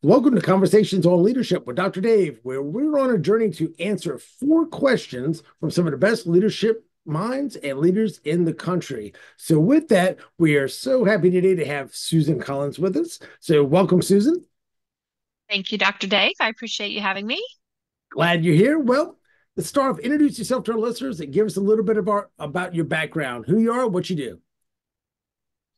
Welcome to Conversations on Leadership with Dr. Dave, where we're on a journey to answer 4 questions from some of the best leadership minds and leaders in the country. So, with that, we are so happy today to have Susan Collins with us. So, welcome, Susan. Thank you, Dr. Dave. I appreciate you having me. Glad you're here. Well, let's start off. Introduce yourself to our listeners and give us a little bit of about your background, who you are, what you do.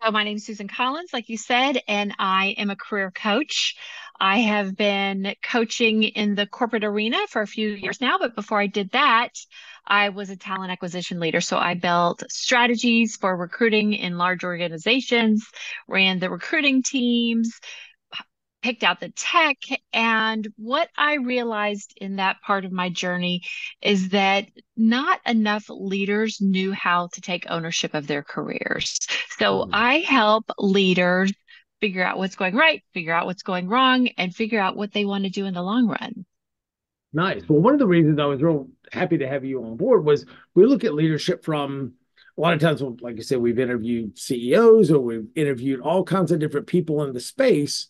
So, my name is Susan Collins, like you said, and I am a career coach. I have been coaching in the corporate arena for a few years now, but before I did that, I was a talent acquisition leader. So, I built strategies for recruiting in large organizations, ran the recruiting teams, picked out the tech. And what I realized in that part of my journey is that not enough leaders knew how to take ownership of their careers. So Hmm. I help leaders figure out what's going right, figure out what's going wrong, and figure out what they want to do in the long run. Nice. Well, one of the reasons I was real happy to have you on board was we look at leadership from a lot of times, like I said, we've interviewed CEOs or we've interviewed all kinds of different people in the space,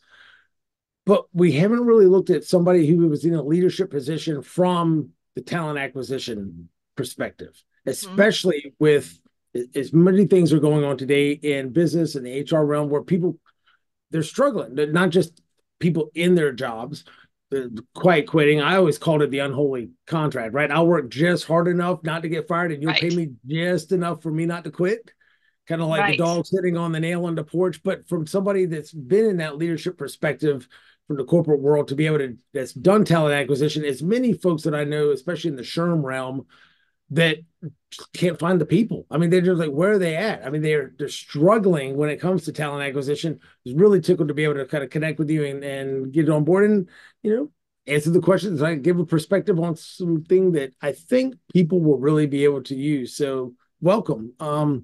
but we haven't really looked at somebody who was in a leadership position from the talent acquisition perspective, Mhm. especially with as many things are going on today in business and the HR realm where people they're struggling. They're not just people in their jobs, quiet quitting. I always called it the unholy contract, right? I'll work just hard enough not to get fired, and you'll pay Right, me just enough for me not to quit. Kind of like the right. dog sitting on the nail on the porch. But from somebody that's been in that leadership perspective from the corporate world to be able to, that's done talent acquisition, as many folks that I know, especially in the SHRM realm, that can't find the people. I mean, they're just like, where are they at? I mean, they're struggling when it comes to talent acquisition. It's really tickled to be able to kind of connect with you and get on board and answer the questions. I give a perspective on something that I think people will really be able to use. So welcome. I'll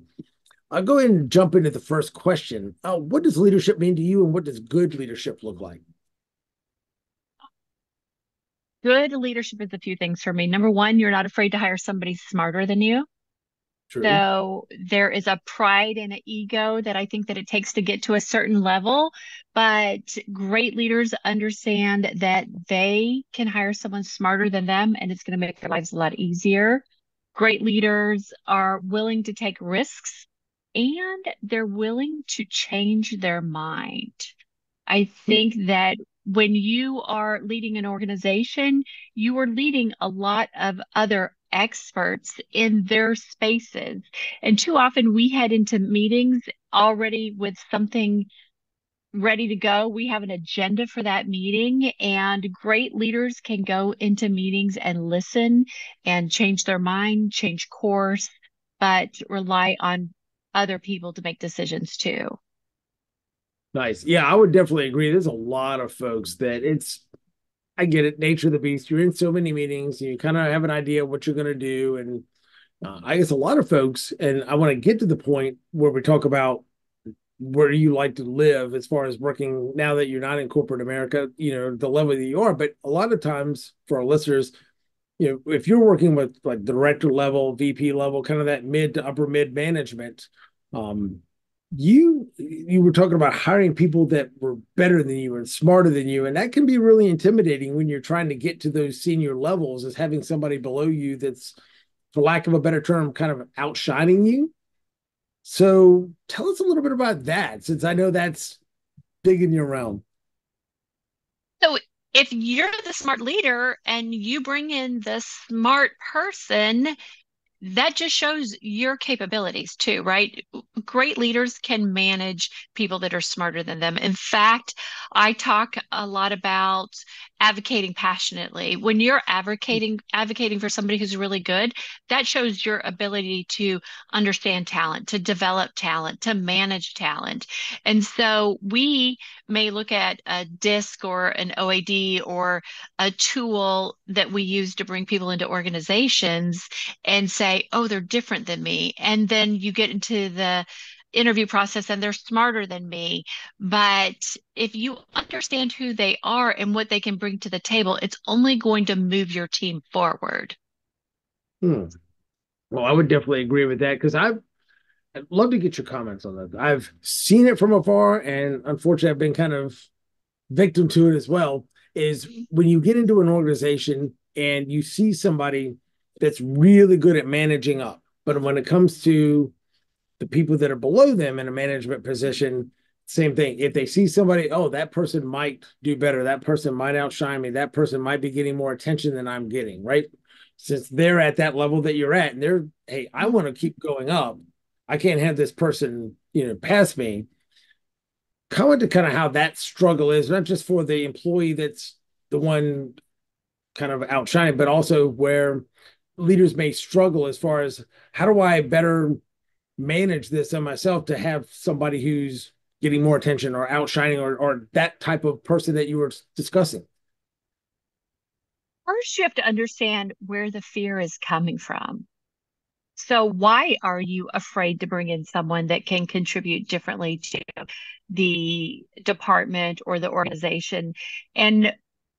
go ahead and jump into the first question. What does leadership mean to you, and what does good leadership look like? Good leadership is a few things for me. Number one, you're not afraid to hire somebody smarter than you. True. So there is a pride and an ego that I think that it takes to get to a certain level, but great leaders understand that they can hire someone smarter than them and it's going to make their lives a lot easier. Great leaders are willing to take risks and they're willing to change their mind. I think that when you are leading an organization, you are leading a lot of other experts in their spaces. And too often we head into meetings already with something ready to go. We have an agenda for that meeting, and great leaders can go into meetings and listen and change their mind, change course, but rely on other people to make decisions too. Nice. Yeah, I would definitely agree. There's a lot of folks that I get it, nature of the beast. You're in so many meetings, you kind of have an idea of what you're going to do. And I guess a lot of folks, and I want to get to the point where we talk about where you like to live as far as working now that you're not in corporate America, the level that you are. But a lot of times for our listeners, if you're working with like director level, VP level, kind of that mid to upper mid management, um, you were talking about hiring people that were better than you and smarter than you, and that can be really intimidating when you're trying to get to those senior levels, as having somebody below you that's, for lack of a better term, kind of outshining you. So tell us a little bit about that, since I know that's big in your realm. So if you're the smart leader and you bring in the smart person, that just shows your capabilities too, right? Great leaders can manage people that are smarter than them. In fact, I talk a lot about advocating passionately. When you're advocating for somebody who's really good, that shows your ability to understand talent, to develop talent, to manage talent. And so we may look at a DISC or an OAD or a tool that we use to bring people into organizations and say, oh, they're different than me. And then you get into the interview process and they're smarter than me. But if you understand who they are and what they can bring to the table, it's only going to move your team forward. Hmm. Well, I would definitely agree with that because I'd love to get your comments on that. I've seen it from afar, and unfortunately, I've been kind of victim to it as well, is when you get into an organization and you see somebody that's really good at managing up, but when it comes to the people that are below them in a management position, same thing. If they see somebody, oh, that person might do better, that person might outshine me, that person might be getting more attention than I'm getting, right? Since they're at that level that you're at, and they're, hey, I want to keep going up. I can't have this person, pass me. Comment to kind of how that struggle is, not just for the employee that's the one kind of outshining, but also where leaders may struggle as far as how do I better manage this on myself to have somebody who's getting more attention or outshining or that type of person that you were discussing. First, you have to understand where the fear is coming from. So, why are you afraid to bring in someone that can contribute differently to the department or the organization? And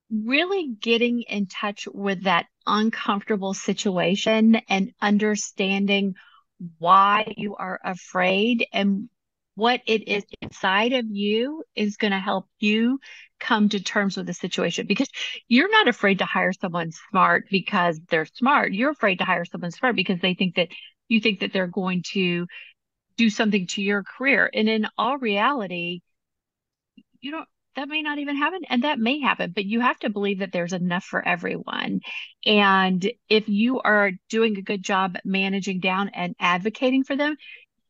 really getting in touch with that uncomfortable situation and understanding why you are afraid and what it is inside of you is going to help you come to terms with the situation because you're not afraid to hire someone smart because they're smart. You're afraid to hire someone smart because they think that you think that they're going to do something to your career. And in all reality, you don't that may not even happen and that may happen, but you have to believe that there's enough for everyone. And if you are doing a good job managing down and advocating for them,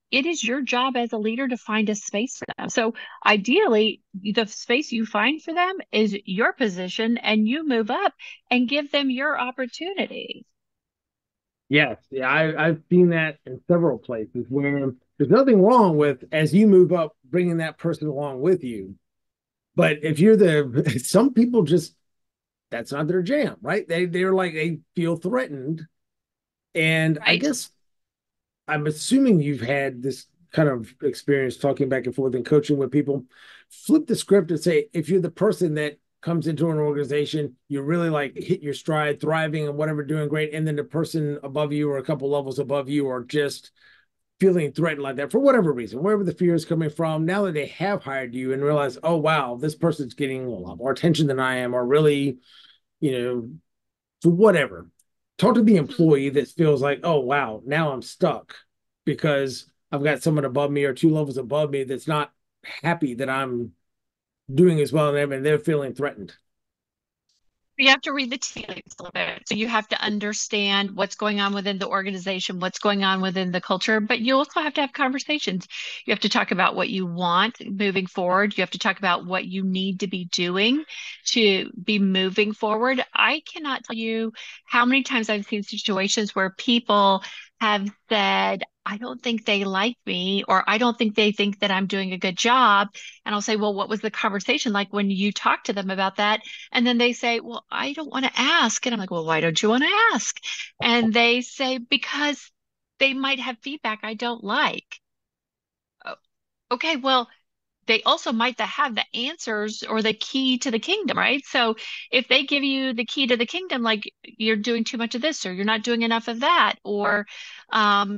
it is your job as a leader to find a space for them. So ideally, the space you find for them is your position and you move up and give them your opportunity. Yes, yeah, I've seen that in several places where there's nothing wrong with as you move up, bringing that person along with you. But if you're some people just that's not their jam, right? They're like they feel threatened, and I Right. guess I'm assuming you've had this kind of experience talking back and forth and coaching with people. Flip the script and say, if you're the person that comes into an organization, you're really like hit your stride, thriving and whatever, doing great. And then the person above you or a couple levels above you are just feeling threatened like that for whatever reason, wherever the fear is coming from. Now that they have hired you and realize, oh, wow, this person's getting a lot more attention than I am, or really, you know, for whatever. Talk to the Mhm. employee that feels like, oh wow, now I'm stuck because I've got someone above me or two levels above me that's not happy that I'm doing as well as them and they're feeling threatened. You have to read the tea leaves a little bit. So you have to understand what's going on within the organization, what's going on within the culture, but you also have to have conversations. You have to talk about what you want moving forward. You have to talk about what you need to be doing to be moving forward. I cannot tell you how many times I've seen situations where people have said, I don't think they like me, or I don't think they think that I'm doing a good job. And I'll say, well, what was the conversation like when you talked to them about that? And then they say, well, I don't want to ask. And I'm like, well, why don't you want to ask? And they say, because they might have feedback I don't like. Oh, okay, well, they also might have the answers or the key to the kingdom, right? So if they give you the key to the kingdom, like you're doing too much of this or you're not doing enough of that, or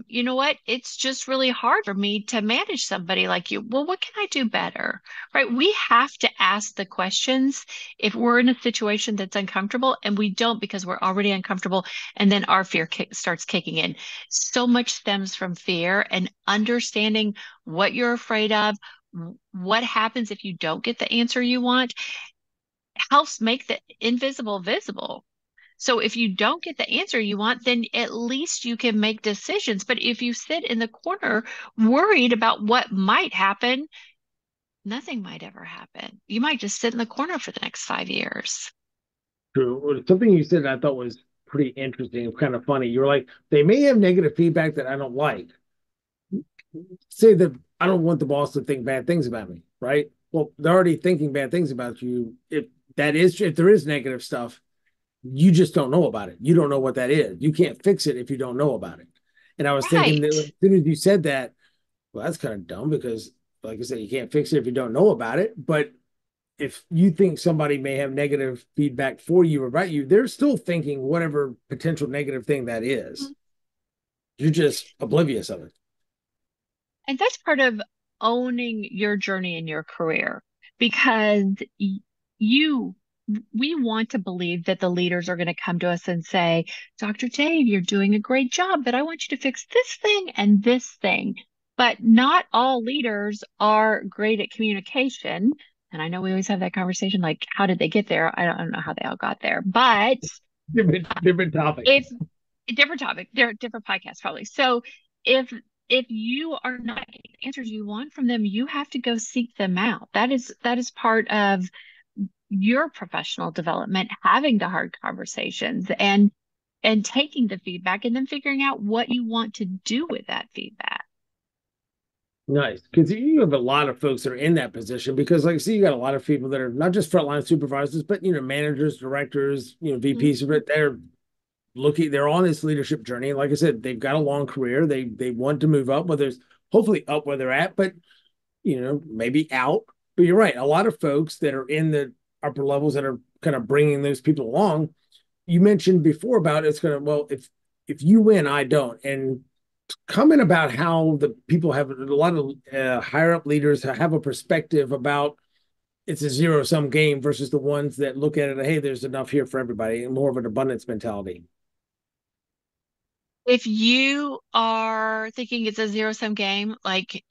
you know what? It's just really hard for me to manage somebody like you. Well, what can I do better? Right? We have to ask the questions if we're in a situation that's uncomfortable, and we don't because we're already uncomfortable, and then our fear starts kicking in. So much stems from fear and understanding what you're afraid of, what happens if you don't get the answer you want, helps make the invisible visible. So if you don't get the answer you want, then at least you can make decisions. But if you sit in the corner worried about what might happen, nothing might ever happen. You might just sit in the corner for the next 5 years. True. Something you said I thought was pretty interesting, kind of funny. You were like, they may have negative feedback that I don't like. Say that I don't want the boss to think bad things about me, right? Well, they're already thinking bad things about you. If there is negative stuff, you just don't know about it. You don't know what that is. You can't fix it if you don't know about it. And I was thinking that Right. as soon as you said that, well, that's kind of dumb because, like I said, you can't fix it if you don't know about it. But if you think somebody may have negative feedback for you or about you, they're still thinking whatever potential negative thing that is. You're just oblivious of it. And that's part of owning your journey in your career because you we want to believe that the leaders are going to come to us and say, Dr. Dave, you're doing a great job, but I want you to fix this thing and this thing. But not all leaders are great at communication. And I know we always have that conversation, like, how did they get there? I don't know how they all got there. But Different topic. if different topic, they're different podcasts probably. So if if you are not getting the answers you want from them, you have to go seek them out. That is part of your professional development, having the hard conversations and taking the feedback and then figuring out what you want to do with that feedback. Nice. Because you have a lot of folks that are in that position because, like, see, you got a lot of people that are not just frontline supervisors, but, managers, directors, Mhm. VPs, but they're on this leadership journey. Like I said, they've got a long career. They want to move up, whether it's hopefully up where they're at, but, maybe out. But you're right. A lot of folks that are in the upper levels that are kind of bringing those people along. You mentioned before about it's going to, well, if you win, I don't. And comment about how the people have a lot of higher up leaders have a perspective about it's a zero sum game versus the ones that look at it, hey, there's enough here for everybody, and more of an abundance mentality. If you are thinking it's a zero sum game, like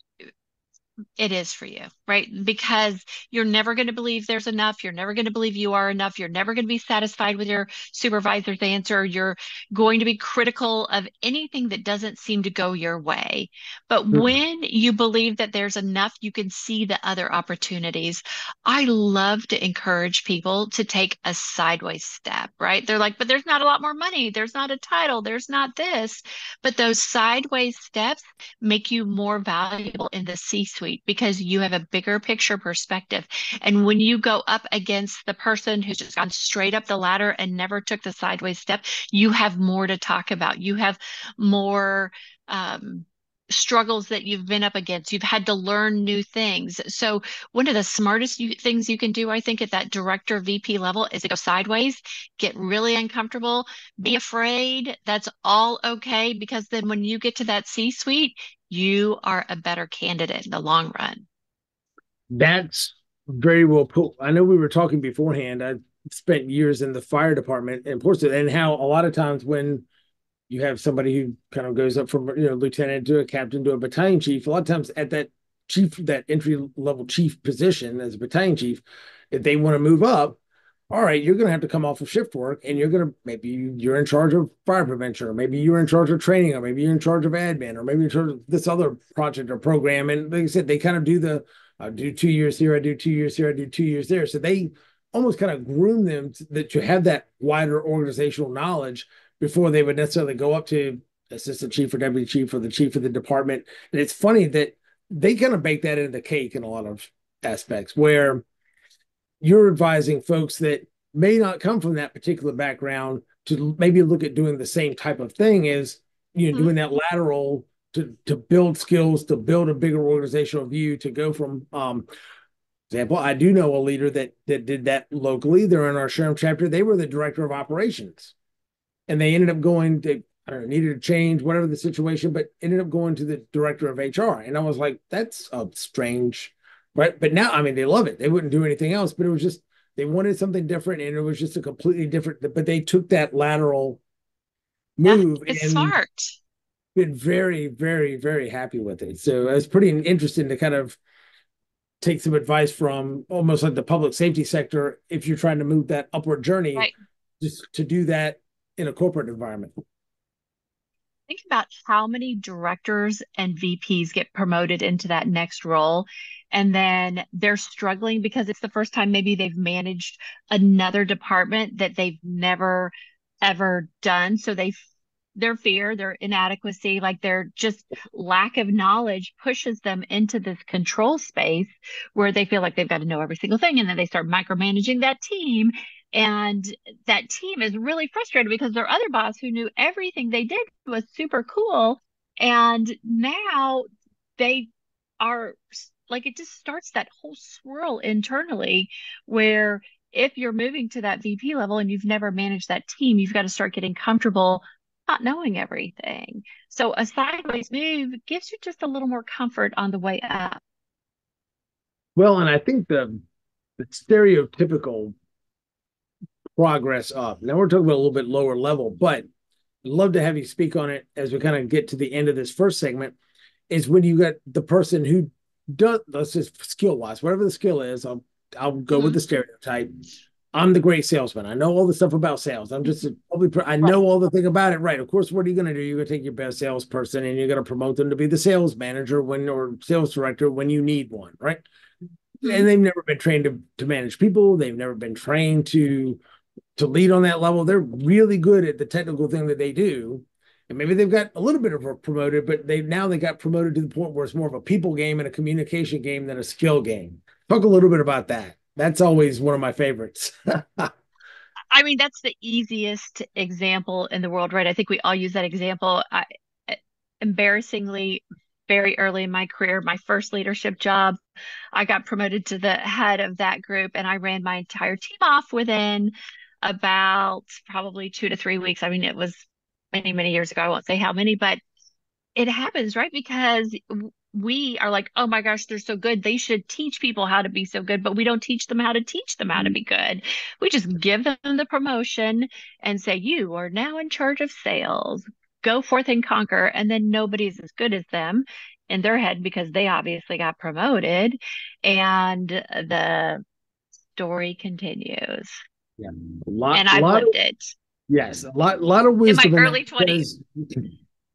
it is for you, right? Because you're never going to believe there's enough. You're never going to believe you are enough. You're never going to be satisfied with your supervisor's answer. You're going to be critical of anything that doesn't seem to go your way. But Hmm. when you believe that there's enough, you can see the other opportunities. I love to encourage people to take a sideways step, right? They're like, but there's not a lot more money. There's not a title. There's not this. But those sideways steps make you more valuable in the C-suite because you have a bigger picture perspective. And when you go up against the person who's just gone straight up the ladder and never took the sideways step, you have more to talk about. You have more struggles that you've been up against. You've had to learn new things. So one of the smartest things you can do, I think, at that director VP level is to go sideways, get really uncomfortable, be afraid. That's all okay because then when you get to that C-suite, you are a better candidate in the long run. That's very well put. I know we were talking beforehand. I spent years in the fire department in Portsmouth, and how a lot of times when you have somebody who kind of goes up from lieutenant to a captain to a battalion chief. A lot of times at that chief, that entry level chief position as a battalion chief, if they want to move up, all right, you're going to have to come off of shift work, and you're going to maybe you're in charge of fire prevention, or maybe you're in charge of training, or maybe you're in charge of admin, or maybe you're in charge of this other project or program. And like I said, they kind of do I do 2 years here, I do 2 years here, I do 2 years there. So they almost kind of groom them to have that wider organizational knowledge before they would necessarily go up to assistant chief or deputy chief or the chief of the department. And it's funny that they kind of bake that into the cake in a lot of aspects where you're advising folks that may not come from that particular background to maybe look at doing the same type of thing as Mhm. doing that lateral to build skills, to build a bigger organizational view, to go from example, I do know a leader that did that locally. They're in our Sherm chapter. They were the director of operations, and they ended up going to, I don't know, needed a change, whatever the situation, but ended up going to the director of HR. And I was like, that's a strange, right? But now, I mean, they love it. They wouldn't do anything else, but it was just, they wanted something different, and it was just a completely different, but they took that lateral Yeah, move it's and smart. been very, very, very happy with it. So it's pretty interesting to kind of take some advice from almost like the public safety sector if you're trying to move that upward journey, Right. just to do that in a corporate environment. Think about how many directors and VPs get promoted into that next role. And then they're struggling because it's the first time maybe they've managed another department that they've never ever done. So their fear, their inadequacy, like their just lack of knowledge pushes them into this control space where they feel like they've got to know every single thing. And then they start micromanaging that team. And that team is really frustrated because their other boss, who knew everything they did, was super cool. And now they are like, it just starts that whole swirl internally where if you're moving to that VP level and you've never managed that team, you've got to start getting comfortable not knowing everything. So a sideways move gives you just a little more comfort on the way up. Well, and I think the stereotypical progress up. Now we're talking about a little bit lower level, but I'd love to have you speak on it as we kind of get to the end of this first segment. Is when you got the person who does, let's just skill wise, whatever the skill is, I'll go with Hmm. the stereotype. I'm the great salesman. I know all the stuff about sales. I'm just probably I Right. know all the thing about it. Right. Of course, what are you going to do? You're going to take your best salesperson and you're going to promote them to be the sales manager when or sales director when you need one. Right. Hmm. And they've never been trained to manage people. They've never been trained to lead on that level. They're really good at the technical thing that they do. And maybe they've got a little bit of a promoted, but they got promoted to the point where it's more of a people game and a communication game than a skill game. Talk a little bit about that. That's always one of my favorites. I mean, that's the easiest example in the world, right? I think we all use that example. Embarrassingly, very early in my career, my first leadership job, I got promoted to the head of that group, and I ran my entire team off within about probably 2 to 3 weeks. I mean, it was many, many years ago. I won't say how many, but it happens, right? Because we are like, oh my gosh, they're so good. They should teach people how to be so good, but we don't teach them how to teach them how to be good. We just give them the promotion and say, you are now in charge of sales. Go forth and conquer. And then nobody's as good as them in their head because they obviously got promoted. And the story continues. Yeah, And a I've lot of lived it yes, a lot of in my wisdom in that early 20s.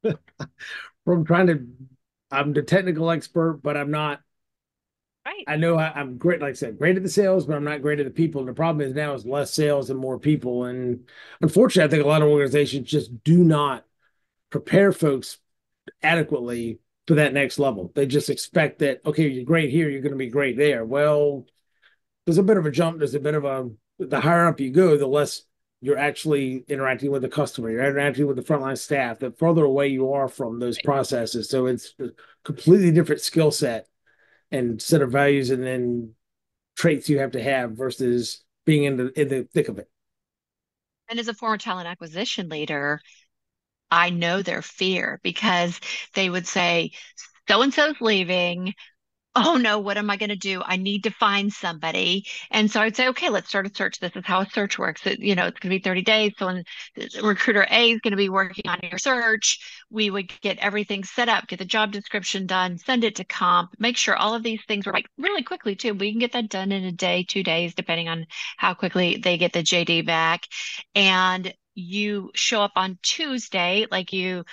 because from trying to, I'm the technical expert, but I'm not. Right. I know I'm great, like I said, great at the sales, but I'm not great at the people. And the problem is now is less sales and more people. And unfortunately, I think a lot of organizations just do not prepare folks adequately for that next level. They just expect that, okay, you're great here, you're going to be great there. Well, there's a bit of a jump. There's a bit of the higher up you go, the less you're actually interacting with the customer. You're interacting with the frontline staff, the further away you are from those processes. So it's a completely different skill set and set of values and then traits you have to have versus being in the thick of it. And as a former talent acquisition leader, I know their fear because they would say, so and so's leaving. Oh no, what am I going to do? I need to find somebody. And so I'd say, okay, let's start a search. This is how a search works. It's going to be 30 days. So when recruiter A is going to be working on your search, we would get everything set up, get the job description done, send it to comp, make sure all of these things were like really quickly too. We can get that done in a day, 2 days, depending on how quickly they get the JD back. And you show up on Tuesday, like you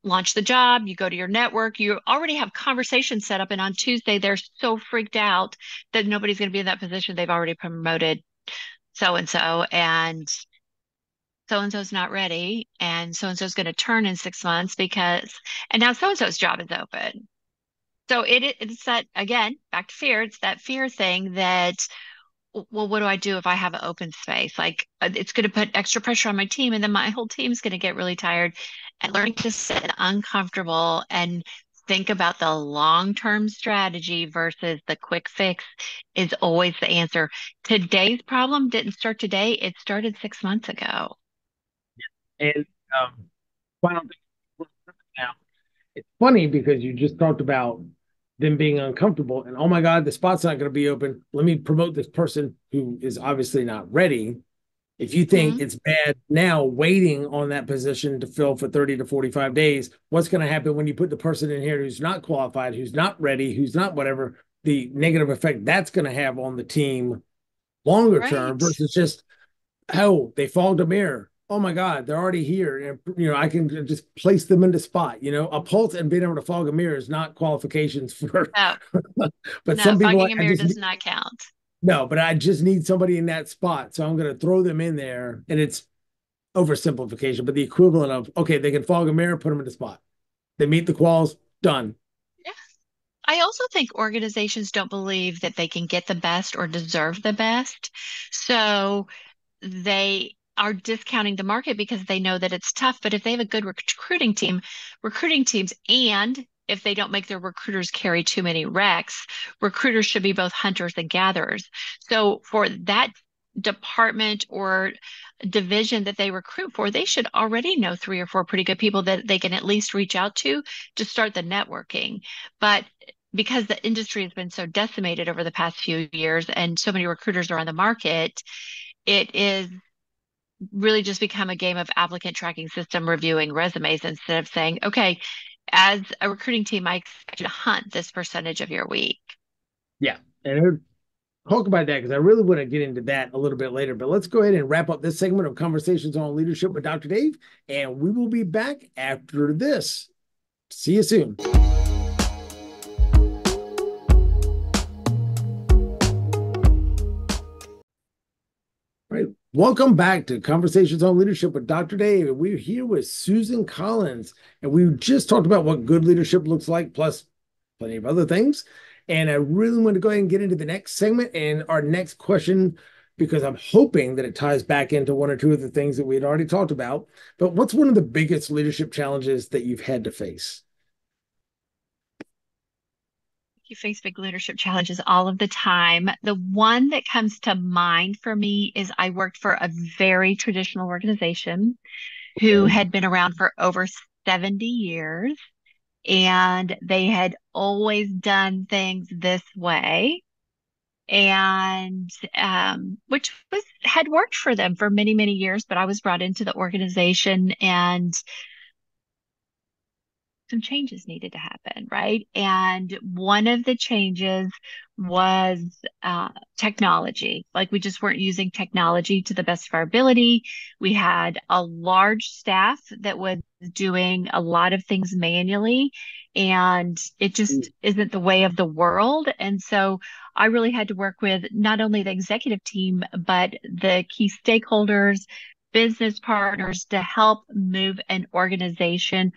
launch the job, you go to your network, you already have conversations set up, and on Tuesday they're so freaked out that nobody's going to be in that position. They've already promoted and so and so's not ready, and so and so's going to turn in 6 months because, and now so and so's job is open. So it's that again, back to fear. It's that fear thing that well, what do I do if I have an open space? Like it's going to put extra pressure on my team, and then my whole team's going to get really tired. And learning to sit uncomfortable and think about the long-term strategy versus the quick fix is always the answer. Today's problem didn't start today, it started 6 months ago. And final thing now, it's funny because you just talked about them being uncomfortable and oh my God, the spot's not going to be open. Let me promote this person who is obviously not ready. If you think Mhm. it's bad now, waiting on that position to fill for 30 to 45 days, what's going to happen when you put the person in here who's not qualified, who's not ready, who's not whatever, the negative effect that's going to have on the team longer term Right. versus just, oh, they fogged a mirror. Oh my God, they're already here. And, I can just place them into spot. A pulse and being able to fog a mirror is not qualifications for, No, but no, some people, fogging a mirror does not count. no, but I just need somebody in that spot. So I'm going to throw them in there. And it's oversimplification, but the equivalent of, okay, they can fog a mirror, put them in the spot. They meet the quals, done. Yeah. I also think organizations don't believe that they can get the best or deserve the best. So they are discounting the market because they know that it's tough. But if they have a good recruiting teams, and if they don't make their recruiters carry too many recs, recruiters should be both hunters and gatherers. So for that department or division that they recruit for, they should already know 3 or 4 pretty good people that they can at least reach out to start the networking. But because the industry has been so decimated over the past few years and so many recruiters are on the market, it is really just become a game of applicant tracking system reviewing resumes instead of saying, okay, as a recruiting team, I expect you to hunt this percentage of your week. Yeah. And talk about that because I really want to get into that a little bit later. But let's go ahead and wrap up this segment of Conversations on Leadership with Dr. Dave. And we will be back after this. See you soon. All right. Welcome back to Conversations on Leadership with Dr. Dave. And we're here with Susan Collins. And we just talked about what good leadership looks like, plus plenty of other things. And I really want to go ahead and get into the next segment and our next question, because I'm hoping that it ties back into one or two of the things that we had already talked about. But what's one of the biggest leadership challenges that you've had to face? You face big leadership challenges all of the time. The one that comes to mind for me is I worked for a very traditional organization who Okay. had been around for over 70 years, and they had always done things this way. And which was had worked for them for many, many years, but I was brought into the organization and some changes needed to happen, right? And one of the changes was technology. Like we just weren't using technology to the best of our ability. We had a large staff that was doing a lot of things manually, and it just isn't the way of the world. And so I really had to work with not only the executive team, but the key stakeholders, business partners to help move an organization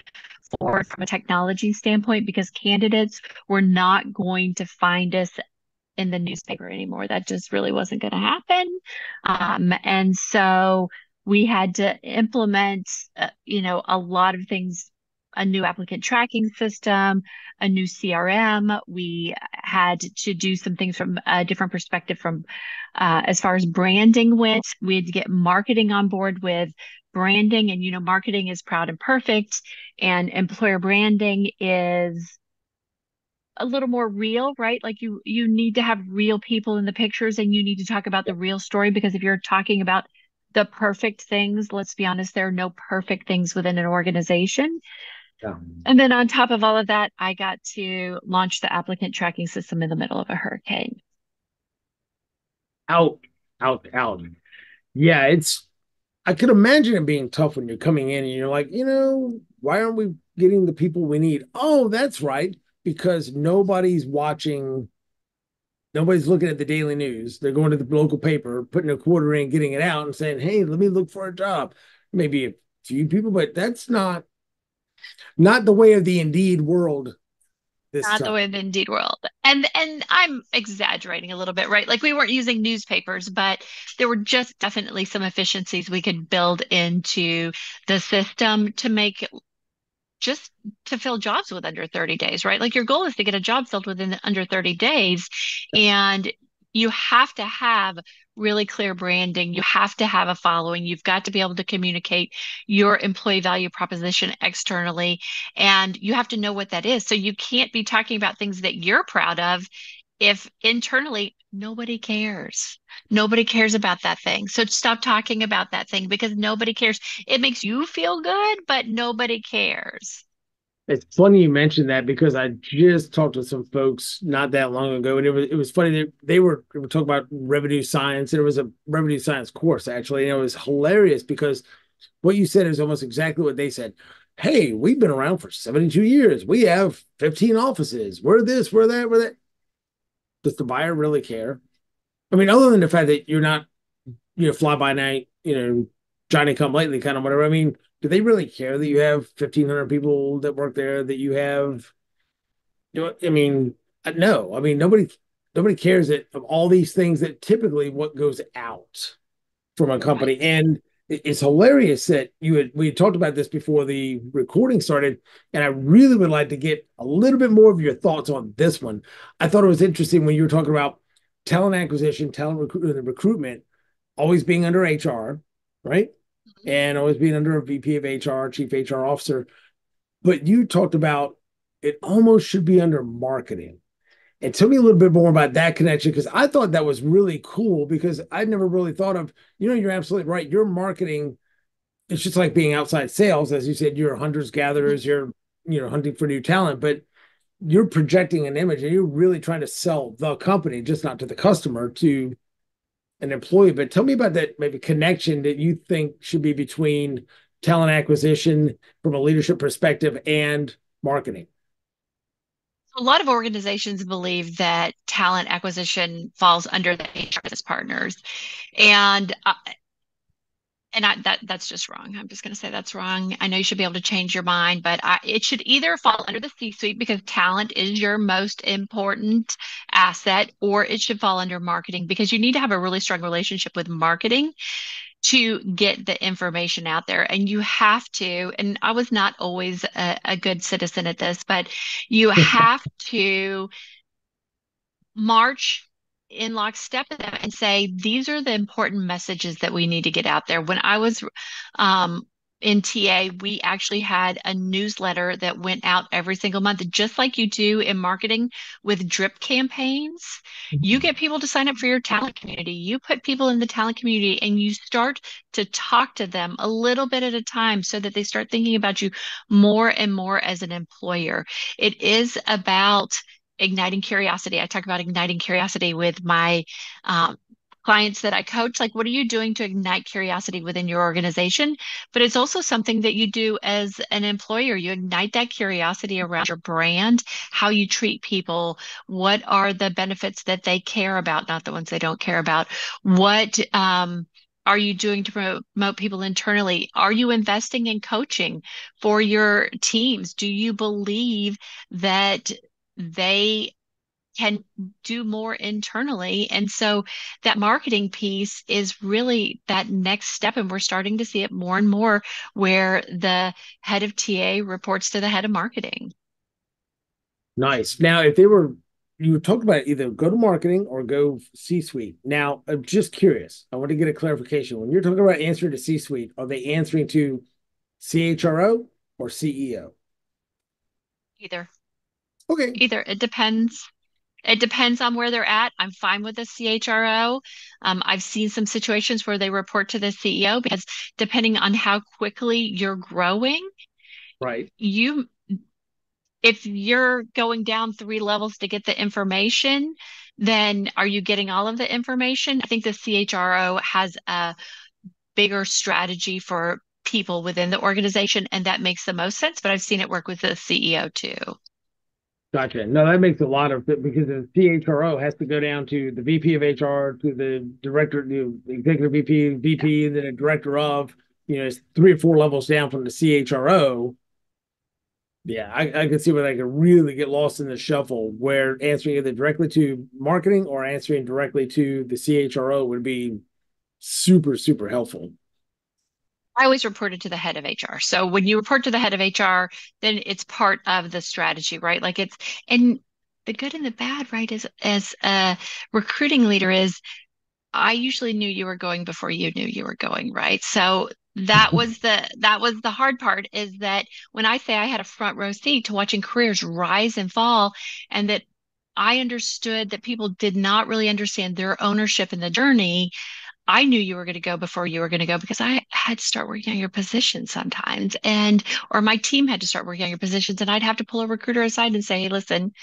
forward from a technology standpoint because candidates were not going to find us in the newspaper anymore. That just really wasn't going to happen. And so we had to implement, a lot of things, a new applicant tracking system, a new CRM. We had to do some things from a different perspective from as far as branding went. We had to get marketing on board with branding. And, marketing is proud and perfect, and employer branding is a little more real, right? Like you need to have real people in the pictures and you need to talk about the real story because if you're talking about the perfect things, let's be honest, there are no perfect things within an organization. Yeah. And then on top of all of that, I got to launch the applicant tracking system in the middle of a hurricane. Out, out. Yeah, I could imagine it being tough when you're coming in and you're like, why aren't we getting the people we need? Oh, that's right, because nobody's looking at the daily news. They're going to the local paper, putting a quarter in, getting it out, and saying, "Hey, let me look for a job." Maybe a few people, but that's not the way of the Indeed world this Not the time. way of the Indeed world. And I'm exaggerating a little bit, right? Like we weren't using newspapers, but there were just definitely some efficiencies we could build into the system to make just to fill jobs with under 30 days, right? Like your goal is to get a job filled within under 30 days. And you have to have really clear branding. You have to have a following. You've got to be able to communicate your employee value proposition externally. And you have to know what that is. So you can't be talking about things that you're proud of if internally nobody cares. Nobody cares about that thing. So stop talking about that thing because nobody cares. It makes you feel good, but nobody cares. It's funny you mentioned that because I just talked to some folks not that long ago, and it was funny that they were talking about revenue science. There was a revenue science course actually, and it was hilarious because what you said is almost exactly what they said. Hey, we've been around for 72 years. We have 15 offices. We're this, we're that, we're that. Does the buyer really care? I mean, other than the fact that you're not, fly by night, Johnny come lately kind of whatever. I mean, do they really care that you have 1,500 people that work there, that you have, I mean, no. I mean, nobody cares that of all these things that typically what goes out from a Right. company. And it's hilarious that we had talked about this before the recording started, and I really would like to get a little bit more of your thoughts on this one. I thought it was interesting when you were talking about talent acquisition, recruitment, always being under HR, right? And always being under a VP of HR, chief HR officer. But you talked about it almost should be under marketing. And tell me a little bit more about that connection because I thought that was really cool because I'd never really thought of, you're absolutely right. Your marketing, it's just like being outside sales. As you said, you're hunters, gatherers, you're, hunting for new talent, but you're projecting an image and you're really trying to sell the company, just not to the customer, to an employee. But tell me about that maybe connection that you think should be between talent acquisition from a leadership perspective and marketing. A lot of organizations believe that talent acquisition falls under the HR business partners, and that's just wrong. I'm just going to say that's wrong. I know you should be able to change your mind, but it should either fall under the C-suite because talent is your most important asset, or it should fall under marketing because you need to have a really strong relationship with marketing to get the information out there. And you have to, and I was not always a good citizen at this, but you have to march in lockstep with them and say, these are the important messages that we need to get out there. When I was um, in TA, we actually had a newsletter that went out every single month, just like you do in marketing with drip campaigns. You get people to sign up for your talent community. You put people in the talent community and you start to talk to them a little bit at a time so that they start thinking about you more and more as an employer. It is about igniting curiosity. I talk about igniting curiosity with my um, clients that I coach. Like, what are you doing to ignite curiosity within your organization? But it's also something that you do as an employer. You ignite that curiosity around your brand, how you treat people, what are the benefits that they care about, not the ones they don't care about. What are you doing to promote people internally? Are you investing in coaching for your teams? Do you believe that they can do more internally? And so that marketing piece is really that next step. And we're starting to see it more and more where the head of TA reports to the head of marketing. Nice. Now, if they were, you were talking about either go to marketing or go C-suite. Now, I'm just curious. I want to get a clarification. When you're talking about answering to C-suite, are they answering to CHRO or CEO? Either, Okay. either. It depends. It depends on where they're at. I'm fine with the CHRO. I've seen some situations where they report to the CEO because depending on how quickly you're growing, Right. you if you're going down 3 levels to get the information, then are you getting all of the information? I think the CHRO has a bigger strategy for people within the organization, and that makes the most sense. But I've seen it work with the CEO too. Gotcha. No, that makes a lot of because the CHRO has to go down to the VP of HR, to the director, the executive VP, VP, and then a director of, it's 3 or 4 levels down from the CHRO. Yeah, I can see where they could really get lost in the shuffle where answering either directly to marketing or answering directly to the CHRO would be super, super helpful. I always reported to the head of HR. So when you report to the head of HR, then it's part of the strategy, right? Like it's and the good and the bad, right? Is as a recruiting leader is I usually knew you were going before you knew you were going, right? So that was the hard part is that when I say I had a front row seat to watching careers rise and fall, and that I understood that people did not really understand their ownership in the journey. I knew you were going to go before you were going to go because I had to start working on your position sometimes, and or my team had to start working on your positions, and I'd have to pull a recruiter aside and say, "Hey, listen,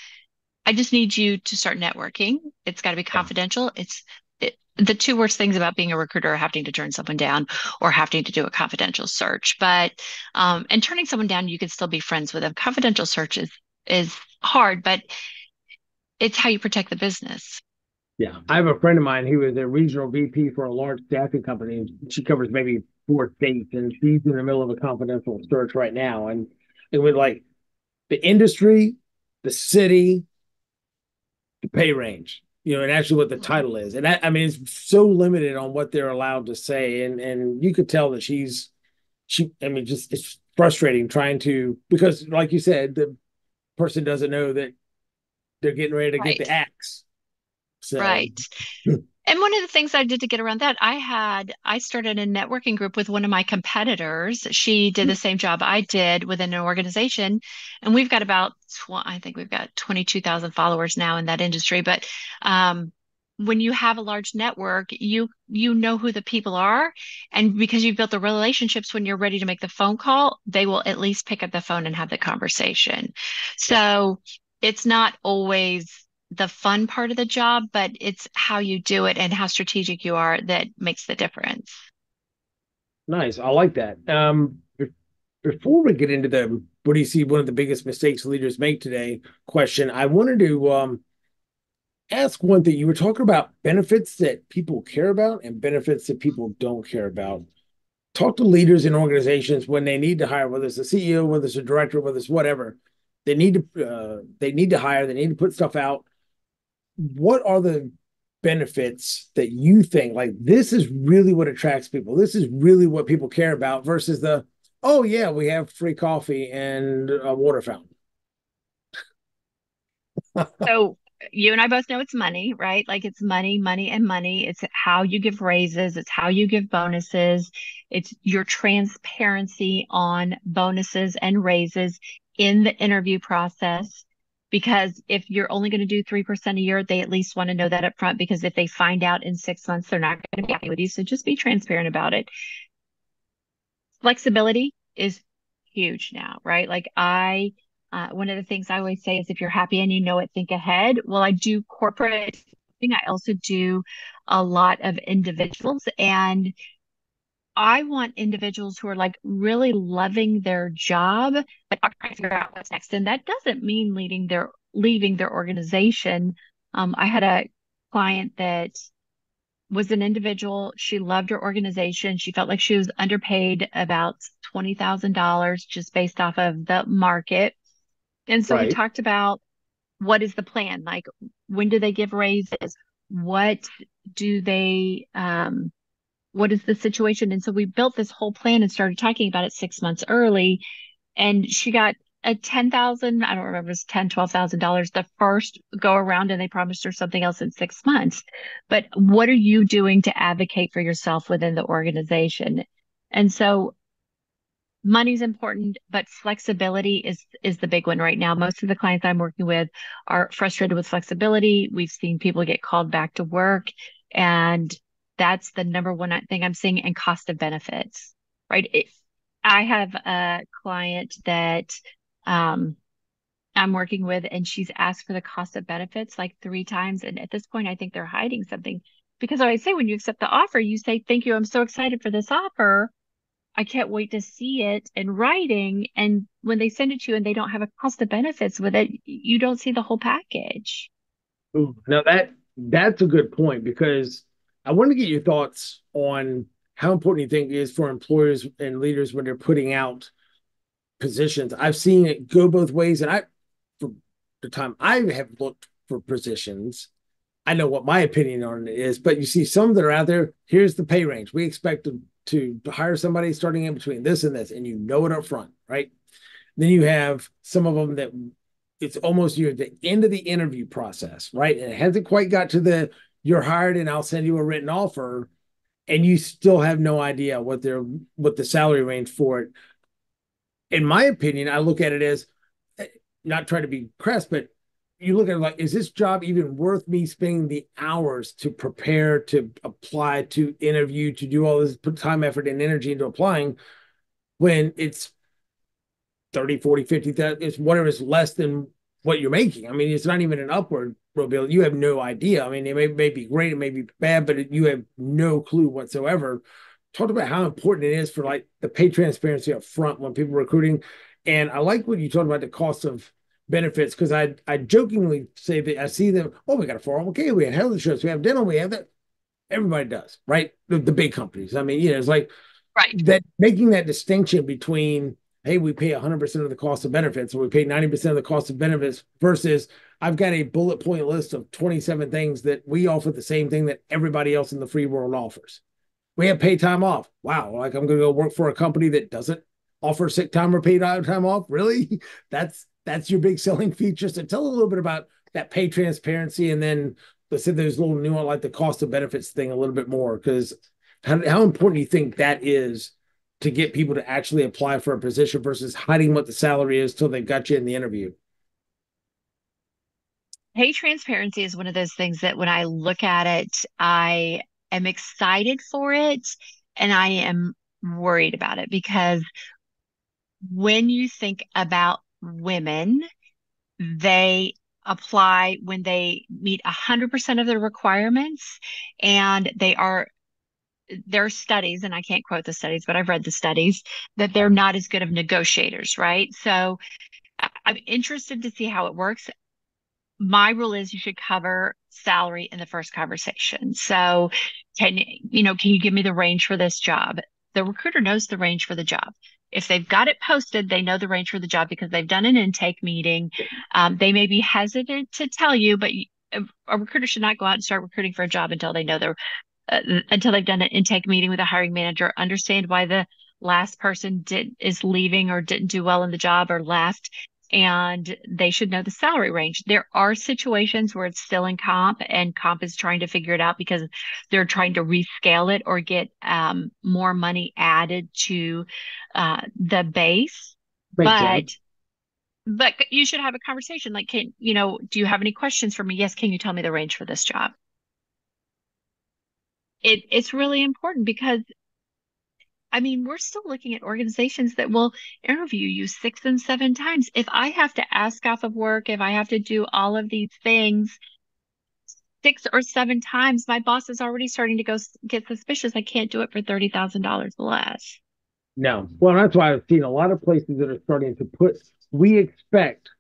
I just need you to start networking. It's got to be Yeah. confidential. The two worst things about being a recruiter are having to turn someone down or having to do a confidential search. But and turning someone down, you can still be friends with them. Confidential search is hard, but it's how you protect the business. Yeah. I have a friend of mine who is a regional VP for a large staffing company. She covers maybe 4 states, and she's in the middle of a confidential search right now. And it would like the industry, the city, the pay range, and actually what the Mhm. title is. And I mean, it's so limited on what they're allowed to say. And you could tell that I mean, just it's frustrating trying to, because like you said, the person doesn't know that they're getting ready to get Right, the axe. So, right. And one of the things I did to get around that, I started a networking group with one of my competitors. She did the same job I did within an organization, and we've got about I think we've got 22,000 followers now in that industry. But um, when you have a large network, you know who the people are, and because you've built the relationships, when you're ready to make the phone call, they will at least pick up the phone and have the conversation. Yeah. So it's not always the fun part of the job, but it's how you do it and how strategic you are that makes the difference. Nice. I like that. Before we get into the what do you see one of the biggest mistakes leaders make today question, I wanted to ask one thing. You were talking about benefits that people care about and benefits that people don't care about. Talk to leaders in organizations when they need to hire, whether it's a CEO, whether it's a director, whether it's whatever. They need to hire. They need to put stuff out. What are the benefits that you think like this is really what attracts people? This is really what people care about versus the oh yeah, we have free coffee and a water fountain. So you and I both know it's money, right? Like it's money, money, and money. It's how you give raises, it's how you give bonuses, it's your transparency on bonuses and raises in the interview process. Because if you're only going to do 3% a year, they at least want to know that up front. Because if they find out in 6 months, they're not going to be happy with you. So just be transparent about it. Flexibility is huge now, right? One of the things I always say is if you're happy and you know it, think ahead. Well, I do corporate thing. I also do a lot of individuals, and I want individuals who are like really loving their job, but are trying to figure out what's next. And that doesn't mean leaving their organization. I had a client that was an individual. She loved her organization. She felt like she was underpaid about $20,000 just based off of the market. And so we Right. talked about what is the plan? Like, when do they give raises? What do what is the situation? And so we built this whole plan and started talking about it 6 months early. And she got a 10,000, I don't remember, it's 10, $12,000 the first go around, and they promised her something else in 6 months. But what are you doing to advocate for yourself within the organization? And so money's important, but flexibility is the big one right now. Most of the clients I'm working with are frustrated with flexibility. We've seen people get called back to work, and that's the number one thing I'm seeing, and cost of benefits, right? I have a client that um, I'm working with, and she's asked for the cost of benefits like 3 times. And at this point, I think they're hiding something because I say when you accept the offer, you say, "Thank you, I'm so excited for this offer. I can't wait to see it in writing." And when they send it to you and they don't have a cost of benefits with it, you don't see the whole package. Ooh, now that's a good point because I want to get your thoughts on how important you think it is for employers and leaders when they're putting out positions. I've seen it go both ways, and for the time I have looked for positions, I know what my opinion on it is, but you see some that are out there. Here's the pay range. We expect to hire somebody starting in between this and this, and you know it up front, right? Then you have some of them that it's almost you're at the end of the interview process, right? And it hasn't quite got to the you're hired and I'll send you a written offer, and you still have no idea what the salary range for it. In my opinion, I look at it as not trying to be crass, but you look at it like, is this job even worth me spending the hours to prepare, to apply, to interview, to do all this, put time, effort, and energy into applying when it's 30, 40, 50, it's whatever is less than what you're making. I mean, it's not even an upward mobility. You have no idea. I mean, it may be great, it may be bad, but you have no clue whatsoever. Talked about how important it is for like the pay transparency up front when people are recruiting. And I like what you talked about the cost of benefits because I jokingly say that I see them, oh, we got a 401k, we have health insurance, we have dental, we have that. Everybody does, right? The big companies. I mean, it's like Right. that making that distinction between hey, we pay 100% of the cost of benefits or we pay 90% of the cost of benefits versus I've got a bullet point list of 27 things that we offer the same thing that everybody else in the free world offers. We have paid time off. Wow, like I'm going to go work for a company that doesn't offer sick time or paid time off. Really? That's your big selling feature. So tell a little bit about that pay transparency and then let's say there's a little nuance, like the cost of benefits thing, a little bit more? Because how important do you think that is to get people to actually apply for a position versus hiding what the salary is till they got you in the interview? Pay transparency is one of those things that when I look at it, I am excited for it and I am worried about it because when you think about women, they apply when they meet 100% of the requirements and there are studies, and I can't quote the studies, but I've read the studies that they're not as good of negotiators, right? So I'm interested to see how it works. My rule is you should cover salary in the first conversation. So can you give me the range for this job? The recruiter knows the range for the job. If they've got it posted, they know the range for the job because they've done an intake meeting. They may be hesitant to tell you, but a recruiter should not go out and start recruiting for a job until they know uh, until they've done an intake meeting with a hiring manager, understand why the last person is leaving or didn't do well in the job or left, and they should know the salary range. There are situations where it's still in comp and comp is trying to figure it out because they're trying to rescale it or get more money added to the base. Makes sense. But but you should have a conversation like, do you have any questions for me? Yes, can you tell me the range for this job? It's really important because I mean, we're still looking at organizations that will interview you 6 and 7 times. If I have to ask off of work, if I have to do all of these things 6 or 7 times, my boss is already starting to get suspicious. I can't do it for $30,000 less. No. Well, that's why I've seen a lot of places that are starting to put, we expect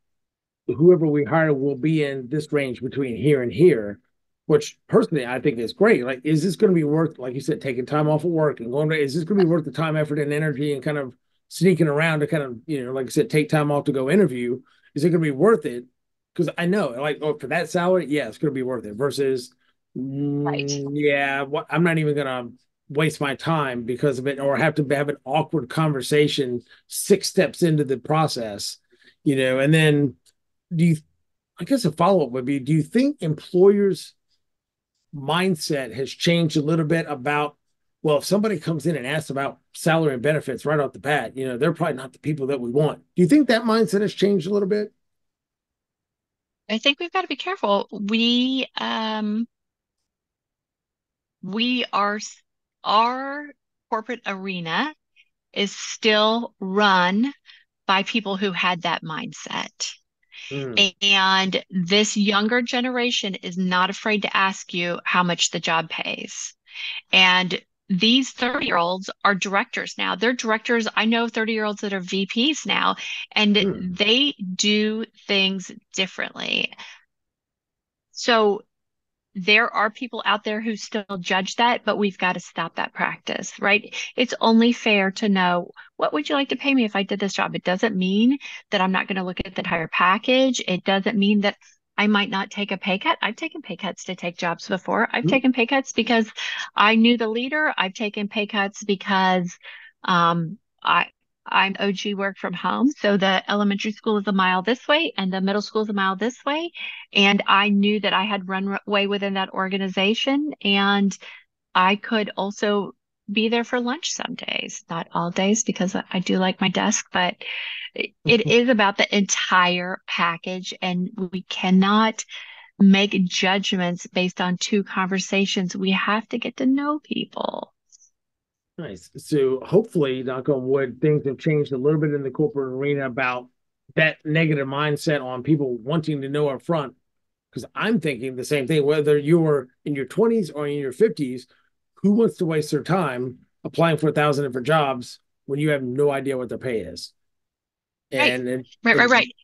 whoever we hire will be in this range between here and here, which personally I think is great. Like, is this going to be worth, like you said, taking time off of work and going to, is this going to be worth the time, effort, and energy and kind of sneaking around to kind of, like I said, take time off to go interview? Is it going to be worth it? Because I know, like, oh, for that salary, yeah, it's going to be worth it versus, Right. yeah, what, I'm not even going to waste my time because of it or have to have an awkward conversation 6 steps into the process, and then do you, I guess a follow-up would be, do you think employers mindset has changed a little bit about, well, if somebody comes in and asks about salary and benefits right off the bat, they're probably not the people that we want. Do you think that mindset has changed a little bit? I think we've got to be careful. We are our corporate arena is still run by people who had that mindset. Mm, And this younger generation is not afraid to ask you how much the job pays. And these 30-year-olds are directors now. They're directors. I know 30-year-olds that are VPs now, and mm. they do things differently. So there are people out there who still judge that, but we've got to stop that practice, right? It's only fair to know what would you like to pay me if I did this job? It doesn't mean that I'm not going to look at the entire package. It doesn't mean that I might not take a pay cut. I've taken pay cuts to take jobs before. I've Mm. taken pay cuts because I knew the leader. I've taken pay cuts because I I'm OG work from home. So the elementary school is a mile this way and the middle school is a mile this way. And I knew that I had runway within that organization, and I could also be there for lunch some days, not all days, because I do like my desk, but it is about the entire package, and we cannot make judgments based on 2 conversations. We have to get to know people. Nice. So hopefully, knock on wood, things have changed a little bit in the corporate arena about that negative mindset on people wanting to know up front. Because I'm thinking the same thing, whether you're in your 20s or in your 50s, who wants to waste their time applying for 1,000 different jobs when you have no idea what their pay is? Right, And right, right, right.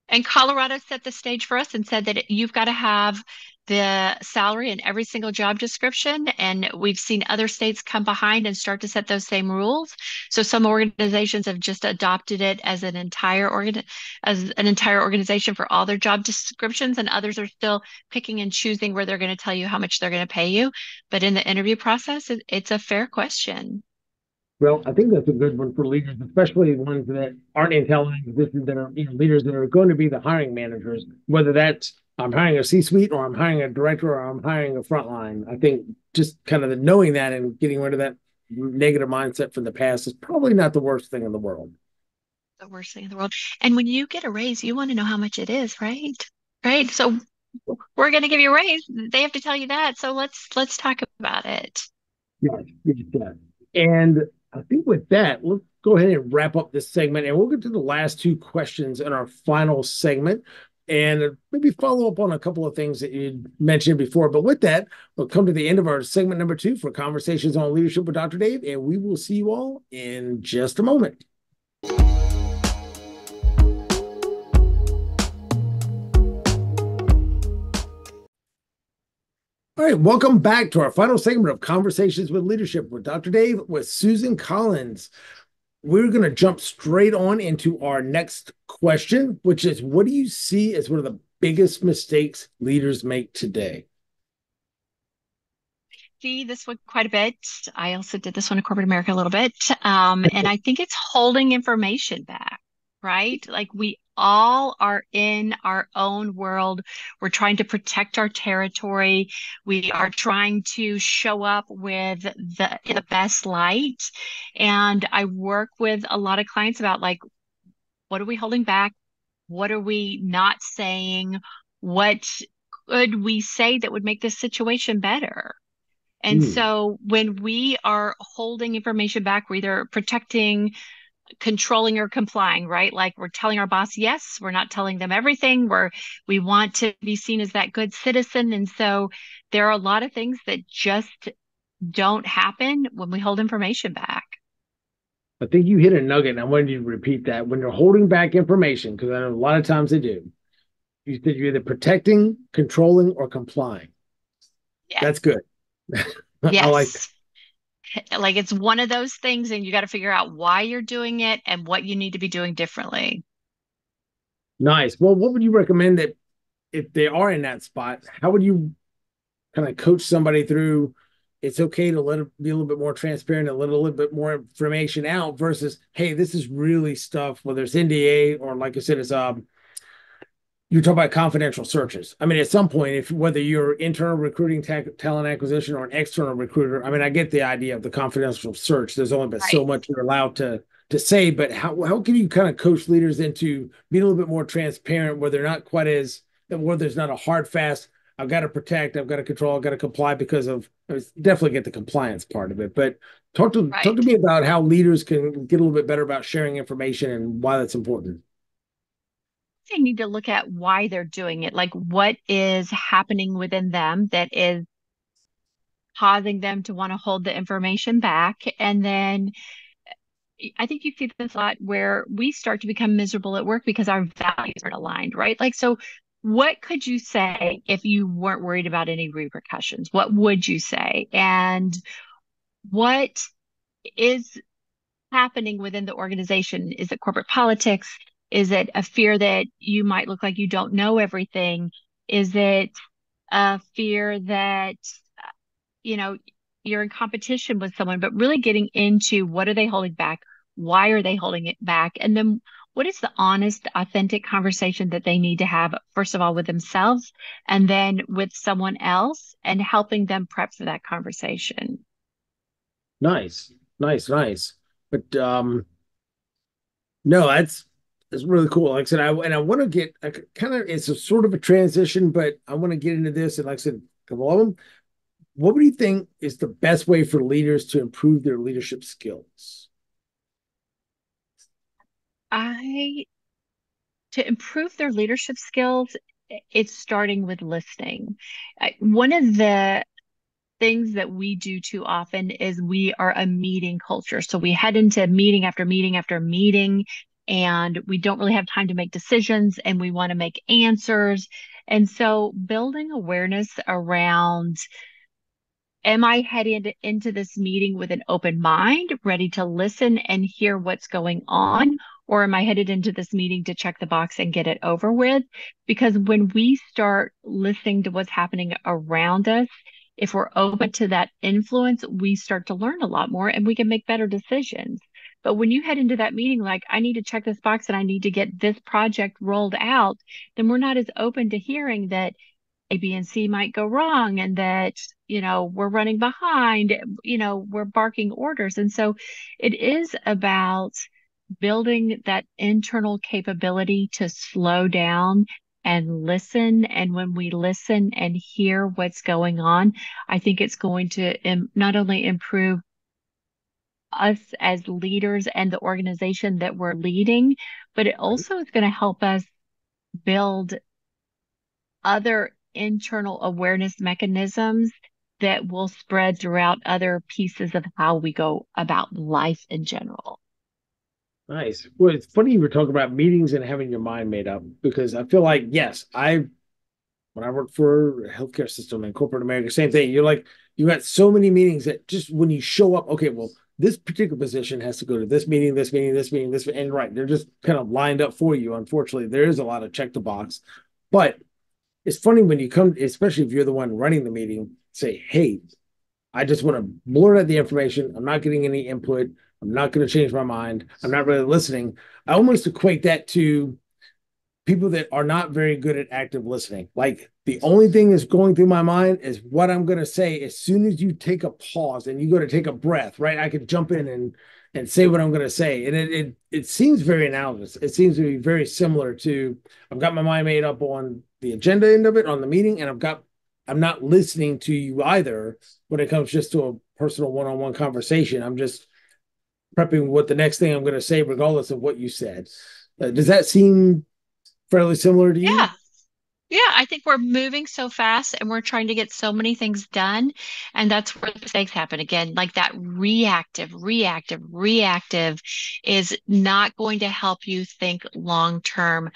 And Colorado set the stage for us and said that you've got to have the salary in every single job description. And we've seen other states come behind and start to set those same rules. So some organizations have just adopted it as an entire organization for all their job descriptions, and others are still picking and choosing where they're going to tell you how much they're going to pay you. But in the interview process, it's a fair question. Well, I think that's a good one for leaders, especially ones that aren't in talent acquisition, that are leaders that are going to be the hiring managers. Whether that's I'm hiring a C-suite, or I'm hiring a director, or I'm hiring a frontline. I think just kind of the knowing that and getting rid of that negative mindset from the past is probably not the worst thing in the world. The worst thing in the world. And when you get a raise, you want to know how much it is, right? Right. So we're going to give you a raise. They have to tell you that. So let's talk about it. Yes, yes, yes. And I think with that, let's go ahead and wrap up this segment, and we'll get to the last two questions in our final segment, and maybe follow up on a couple of things that you mentioned before. But with that, we'll come to the end of our segment number two for Conversations on Leadership with Dr. Dave, and we will see you all in just a moment. All right, welcome back to our final segment of Conversations with Leadership with Dr. Dave with Susan Collins. We're going to jump straight on into our next question, which is, what do you see as one of the biggest mistakes leaders make today? See this one quite a bit. I also did this one in corporate America a little bit. And I think it's holding information back, right? Like we all are in our own world. We're trying to protect our territory. We are trying to show up with the best light. And I work with a lot of clients about like, what are we holding back? What are we not saying? What could we say that would make this situation better? And Hmm. so when we are holding information back, we're either protecting, controlling, or complying, right? Like we're telling our boss yes, we're not telling them everything. We want to be seen as that good citizen. And so there are a lot of things that just don't happen when we hold information back. I think you hit a nugget, and I wanted you to repeat that. When you're holding back information, because I know a lot of times they do, you said you're either protecting, controlling, or complying. Yes. That's good. I like that. Yes. Like it's one of those things, and you got to figure out why you're doing it and what you need to be doing differently. Nice. Well, what would you recommend that if they are in that spot, how would you kind of coach somebody through it's okay to let it be a little bit more transparent and let a little bit more information out versus, hey, this is really stuff, whether it's NDA or like I said, it's you talk about confidential searches. I mean, at some point, if whether you're internal recruiting, talent acquisition, or an external recruiter, I mean, I get the idea of the confidential search. There's only been so Right. much you're allowed to say, but how can you kind of coach leaders into being a little bit more transparent, where they're not quite as where there's not a hard fast. I've got to protect, I've got to control, I've got to comply because of definitely get the compliance part of it. But talk to Right. me about how leaders can get a little bit better about sharing information and why that's important. They need to look at why they're doing it. Like what is happening within them that is causing them to want to hold the information back. And then I think you see this a lot where we start to become miserable at work because our values aren't aligned, right? Like, so what could you say if you weren't worried about any repercussions? What would you say? And what is happening within the organization? Is it corporate politics? Is it a fear that you might look like you don't know everything? Is it a fear that, you know, you're in competition with someone, but really getting into what are they holding back? Why are they holding it back? And then what is the honest, authentic conversation that they need to have, first of all, with themselves and then with someone else and helping them prep for that conversation. Nice, nice, nice. But no, that's really cool. Like I said, I want to get kind of it's a sort of a transition, but I want to get into this. And like I said, a couple of them. What do you think is the best way for leaders to improve their leadership skills? I To improve their leadership skills, it's starting with listening. One of the things that we do too often is we are a meeting culture. So we head into meeting after meeting after meeting, and we don't really have time to make decisions and we want to make answers. And so building awareness around, am I headed into this meeting with an open mind, ready to listen and hear what's going on? Or am I headed into this meeting to check the box and get it over with? Because when we start listening to what's happening around us, if we're open to that influence, we start to learn a lot more and we can make better decisions. But when you head into that meeting, like, I need to check this box and I need to get this project rolled out, then we're not as open to hearing that A, B, and C might go wrong and that, we're running behind, we're barking orders. And so it is about building that internal capability to slow down and listen. And when we listen and hear what's going on, I think it's going to not only improve us as leaders and the organization that we're leading, but it also is going to help us build other internal awareness mechanisms that will spread throughout other pieces of how we go about life in general. Nice. Well, it's funny you were talking about meetings and having your mind made up because I feel like, yes, when I worked for a healthcare system in corporate America, same thing. You're like, you got so many meetings that just when you show up, okay, well, this particular position has to go to this meeting, this meeting, this meeting, this, and right, they're just kind of lined up for you. Unfortunately, there is a lot of check the box, but it's funny when you come, especially if you're the one running the meeting, say, hey, I just want to blurt out the information. I'm not getting any input. I'm not going to change my mind. I'm not really listening. I almost equate that to people that are not very good at active listening. Like the only thing that's going through my mind is what I'm going to say. As soon as you take a pause and you go to take a breath, right? I could jump in and say what I'm going to say, and it seems very analogous. It seems to be very similar to I've got my mind made up on the agenda end of it on the meeting, and I'm not listening to you either when it comes just to a personal one-on-one conversation. I'm just prepping what the next thing I'm going to say, regardless of what you said. Does that seem fairly similar to you? Yeah. Yeah, I think we're moving so fast and we're trying to get so many things done. And that's where the mistakes happen again. Like that reactive is not going to help you think long term.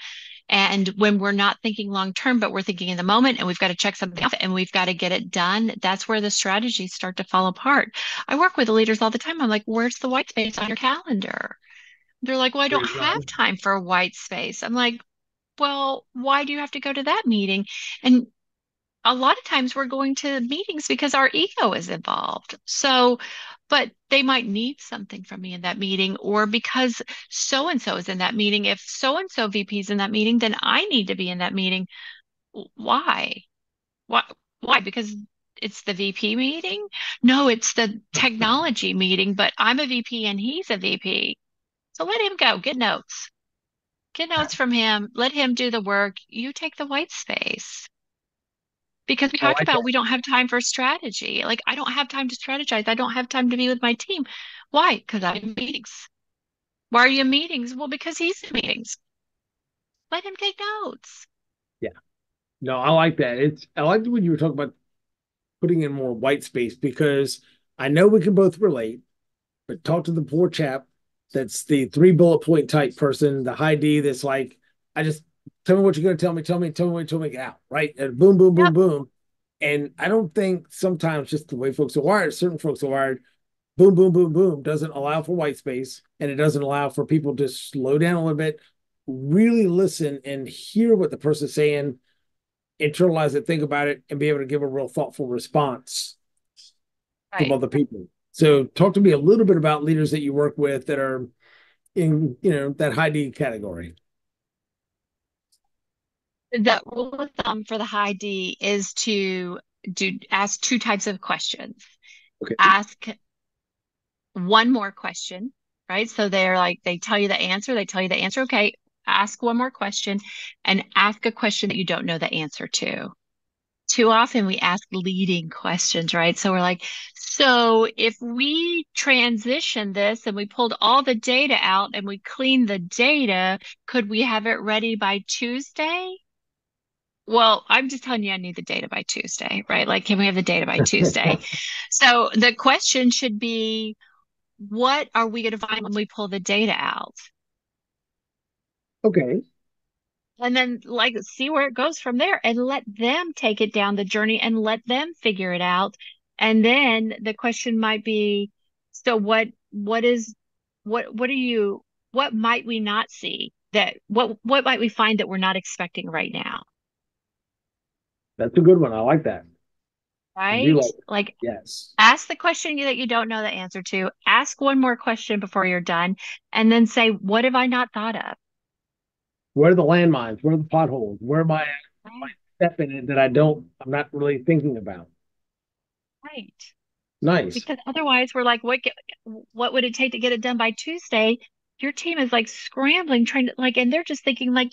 And when we're not thinking long term, but we're thinking in the moment and we've got to check something off and we've got to get it done, that's where the strategies start to fall apart. I work with the leaders all the time. I'm like, where's the white space on your calendar? They're like, well, I There don't you have go. time for a white space. I'm like, well, why do you have to go to that meeting? And a lot of times we're going to meetings because our ego is involved. So, but they might need something from me in that meeting, or because so and so is in that meeting. If so and so VP is in that meeting, then I need to be in that meeting. Why? Why? Why? Because it's the VP meeting? No, it's the technology meeting, but I'm a VP and he's a VP. So let him go. Get notes. Get notes from him. Let him do the work. You take the white space. Because we I talked like about that. we don't have time for strategy. Like, I don't have time to strategize. I don't have time to be with my team. Why? Because I'm in meetings. Why are you in meetings? Well, because he's in meetings. Let him take notes. Yeah. No, I like that. I like when you were talking about putting in more white space because I know we can both relate, but talk to the poor chap that's the three bullet point type person, the high D that's like, I just tell me what you're gonna tell me what you're get out, right? And boom, boom, boom, Yep. boom. And I don't think sometimes just the way folks are wired, certain folks are wired, boom, boom, boom, boom, doesn't allow for white space and it doesn't allow for people to slow down a little bit, really listen and hear what the person's saying, internalize it, think about it, and be able to give a real thoughtful response from Right. other people. So talk to me a little bit about leaders that you work with that are in, that high D category. The rule of thumb for the high D is to ask two types of questions. Okay. Ask one more question, right? So they're like, they tell you the answer, they tell you the answer. Okay, ask one more question and ask a question that you don't know the answer to. Too often we ask leading questions, right? So we're like, so if we transition this and we pulled all the data out and we cleaned the data, could we have it ready by Tuesday? Well, I'm just telling you I need the data by Tuesday, right? Like, can we have the data by Tuesday? So the question should be, what are we going to find when we pull the data out? Okay. And then like see where it goes from there and let them take it down the journey and let them figure it out. And then the question might be, so what is what are you what might we not see that what might we find that we're not expecting right now? That's a good one. I like that. I do right? like that. Like Yes. ask the question that you don't know the answer to. Ask one more question before you're done, and then say, "What have I not thought of?" Where are the landmines? Where are the potholes? Where am I Right. stepping in that I'm not really thinking about? Right. Nice. Because otherwise, we're like, what would it take to get it done by Tuesday? Your team is like scrambling, trying to like, and they're just thinking like,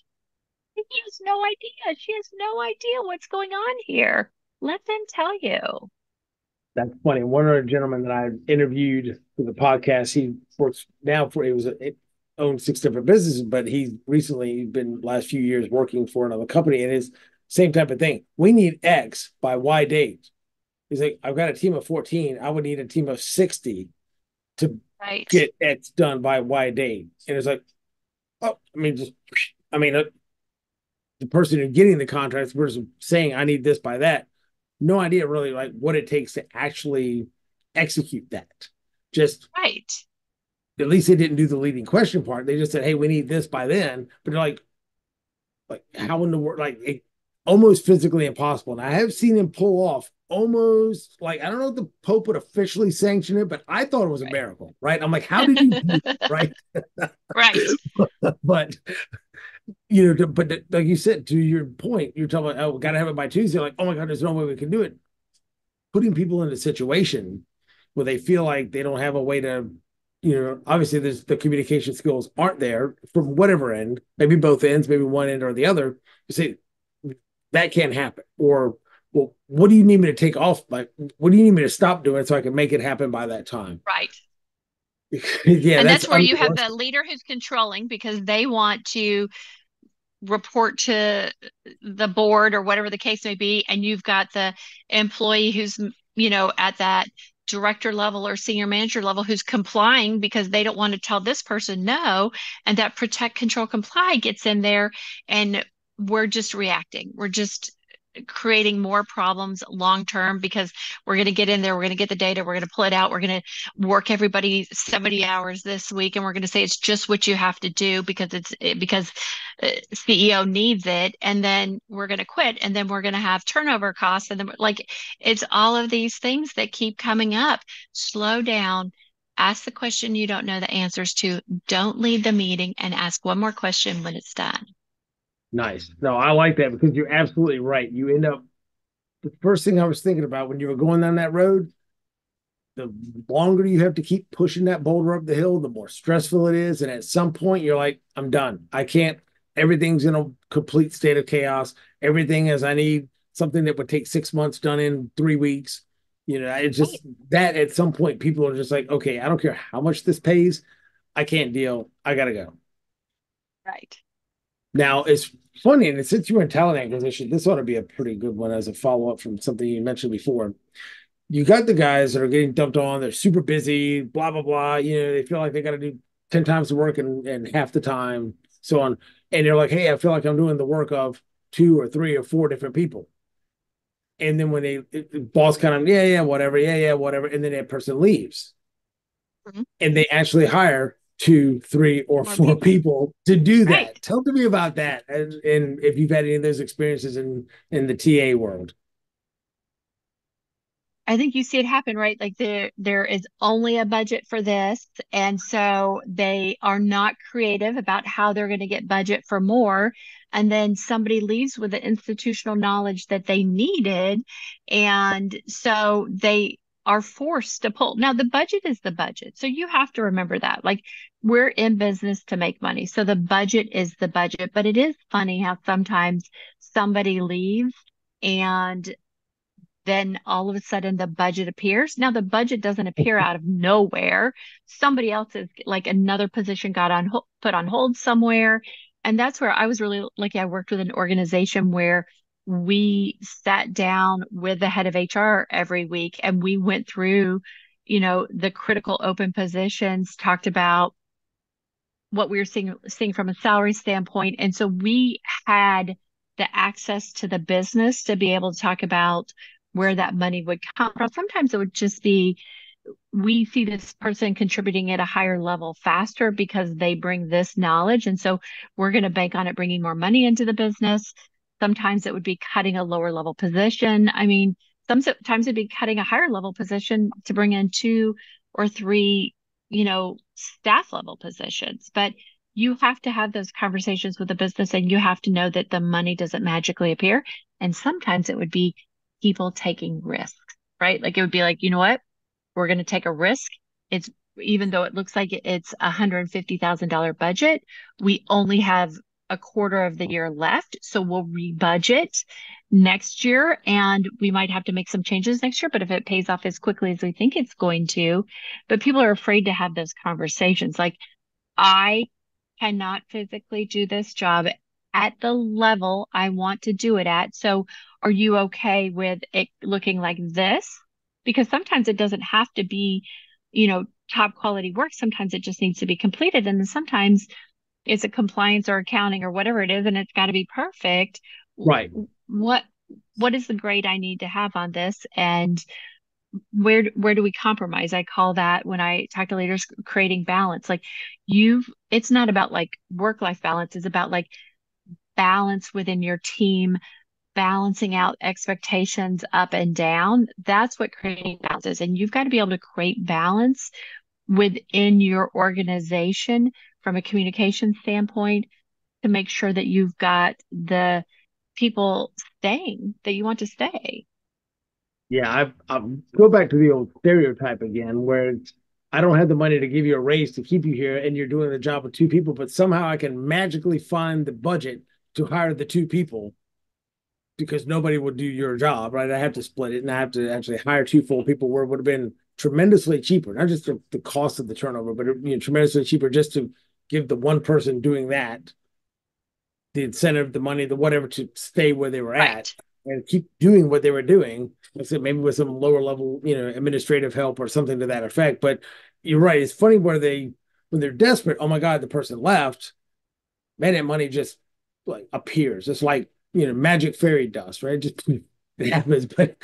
he has no idea. She has no idea what's going on here. Let them tell you. That's funny. One other gentleman that I interviewed for the podcast, he works now for it owns six different businesses, but he's recently been last few years working for another company, and it's same type of thing. We need X by Y date. He's like, I've got a team of 14. I would need a team of 60 to Right. get X done by Y date. And it's like, oh, I mean, just I mean, the person who's getting the contracts versus saying I need this by that, no idea really like what it takes to actually execute that. Just Right. at least they didn't do the leading question part. They just said, "Hey, we need this by then." But they're like how in the world? Like it, almost physically impossible. And I have seen him pull off almost like I don't know if the Pope would officially sanction it, but I thought it was a miracle, right? I'm like, how did you do that, right? Right. But but like you said, to your point, you're talking about, oh, we got to have it by Tuesday. Like, oh my God, there's no way we can do it. Putting people in a situation where they feel like they don't have a way to, obviously there's the communication skills aren't there from whatever end, maybe both ends, maybe one end or the other. You say that can't happen. Or, well, what do you need me to take off? Like, what do you need me to stop doing so I can make it happen by that time? Right. Yeah, And that's that's where you have the unrealistic. leader who's controlling because they want to report to the board or whatever the case may be, and you've got the employee who's, at that director level or senior manager level who's complying because they don't want to tell this person no, and that protect, control, comply gets in there, and we're just reacting. We're just creating more problems long term because we're going to get in there, we're going to get the data, we're going to pull it out, we're going to work everybody 70 hours this week, and we're going to say it's just what you have to do because because CEO needs it, and then we're going to quit, and then we're going to have turnover costs, and then like it's all of these things that keep coming up. Slow down. Ask the question you don't know the answers to. Don't lead the meeting and ask one more question when it's done. Nice. No, I like that because you're absolutely right. You end up, the first thing I was thinking about when you were going down that road, the longer you have to keep pushing that boulder up the hill, the more stressful it is. And at some point, you're like, I'm done. I can't, everything's in a complete state of chaos. Everything is, I need something that would take 6 months done in 3 weeks. It's Right. just that at some point, people are just like, okay, I don't care how much this pays. I can't deal. I got to go. Right. Now, it's funny, and since you were in talent acquisition, this ought to be a pretty good one as a follow up from something you mentioned before. You got the guys that are getting dumped on, they're super busy, blah, blah, blah. They feel like they got to do 10 times the work in half the time, so on. And they're like, hey, I feel like I'm doing the work of two or three or four different people. And then when boss kind of, yeah, yeah, whatever, yeah, yeah, whatever. And then that person leaves Mhm. and they actually hire two, three, or More four people. people to do Right. that. Tell to me about that, and if you've had any of those experiences in the TA world. I think you see it happen, right? Like there is only a budget for this, and so they are not creative about how they're going to get budget for more. And then somebody leaves with the institutional knowledge that they needed, and so they are forced to pull. Now, the budget is the budget, so you have to remember that. Like we're in business to make money, so the budget is the budget. But it is funny how sometimes somebody leaves and then all of a sudden the budget appears. Now the budget doesn't appear out of nowhere. Somebody else's like another position got on put on hold somewhere. And that's where I was really lucky. I worked with an organization where we sat down with the head of HR every week and we went through, the critical open positions, talked about what we were seeing from a salary standpoint. And so we had the access to the business to be able to talk about where that money would come from. Sometimes it would just be we see this person contributing at a higher level faster because they bring this knowledge. And so we're going to bank on it bringing more money into the business. Sometimes it would be cutting a lower level position. I mean, Sometimes it'd be cutting a higher level position to bring in two or three, staff level positions. But you have to have those conversations with the business and you have to know that the money doesn't magically appear. And sometimes it would be people taking risks, right? Like it would be like, you know what? We're going to take a risk. It's even though it looks like it's a $150,000 budget, we only have a quarter of the year left. So we'll rebudget next year and we might have to make some changes next year. But if it pays off as quickly as we think it's going to, but people are afraid to have those conversations. Like, I cannot physically do this job at the level I want to do it at. So are you okay with it looking like this? Because sometimes it doesn't have to be, top quality work. Sometimes it just needs to be completed. And then sometimes it's a compliance or accounting or whatever it is, and it's got to be perfect. Right. What what is the grade I need to have on this? And where do we compromise? I call that, when I talk to leaders, creating balance. Like, it's not about like work-life balance, it's about like balance within your team, balancing out expectations up and down. That's what creating balance is. And you've got to be able to create balance within your organization from a communication standpoint to make sure that you've got the people staying that you want to stay. Yeah, I go back to the old stereotype again, where I don't have the money to give you a raise to keep you here, and you're doing the job with two people, but somehow I can magically find the budget to hire the two people because nobody would do your job, right? I have to split it, and I have to actually hire two full people where it would have been tremendously cheaper, not just the cost of the turnover, but tremendously cheaper just to give the one person doing that the incentive, the money, the whatever to stay where they were at Right. and keep doing what they were doing. So maybe with some lower level, administrative help or something to that effect. But you're right. It's funny where when they're desperate, oh my God, the person left, man, that money just like appears. It's like, magic fairy dust, right? Just it happens. But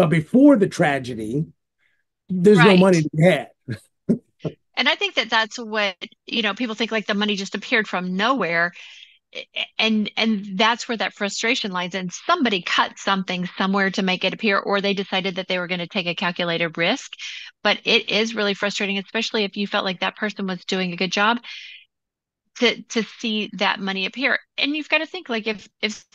before the tragedy, there's no Right. money to be had. And I think that that's what, people think like the money just appeared from nowhere. And that's where that frustration lies. And somebody cut something somewhere to make it appear, or they decided that they were going to take a calculated risk. But it is really frustrating, especially if you felt like that person was doing a good job, to see that money appear. And you've got to think like, if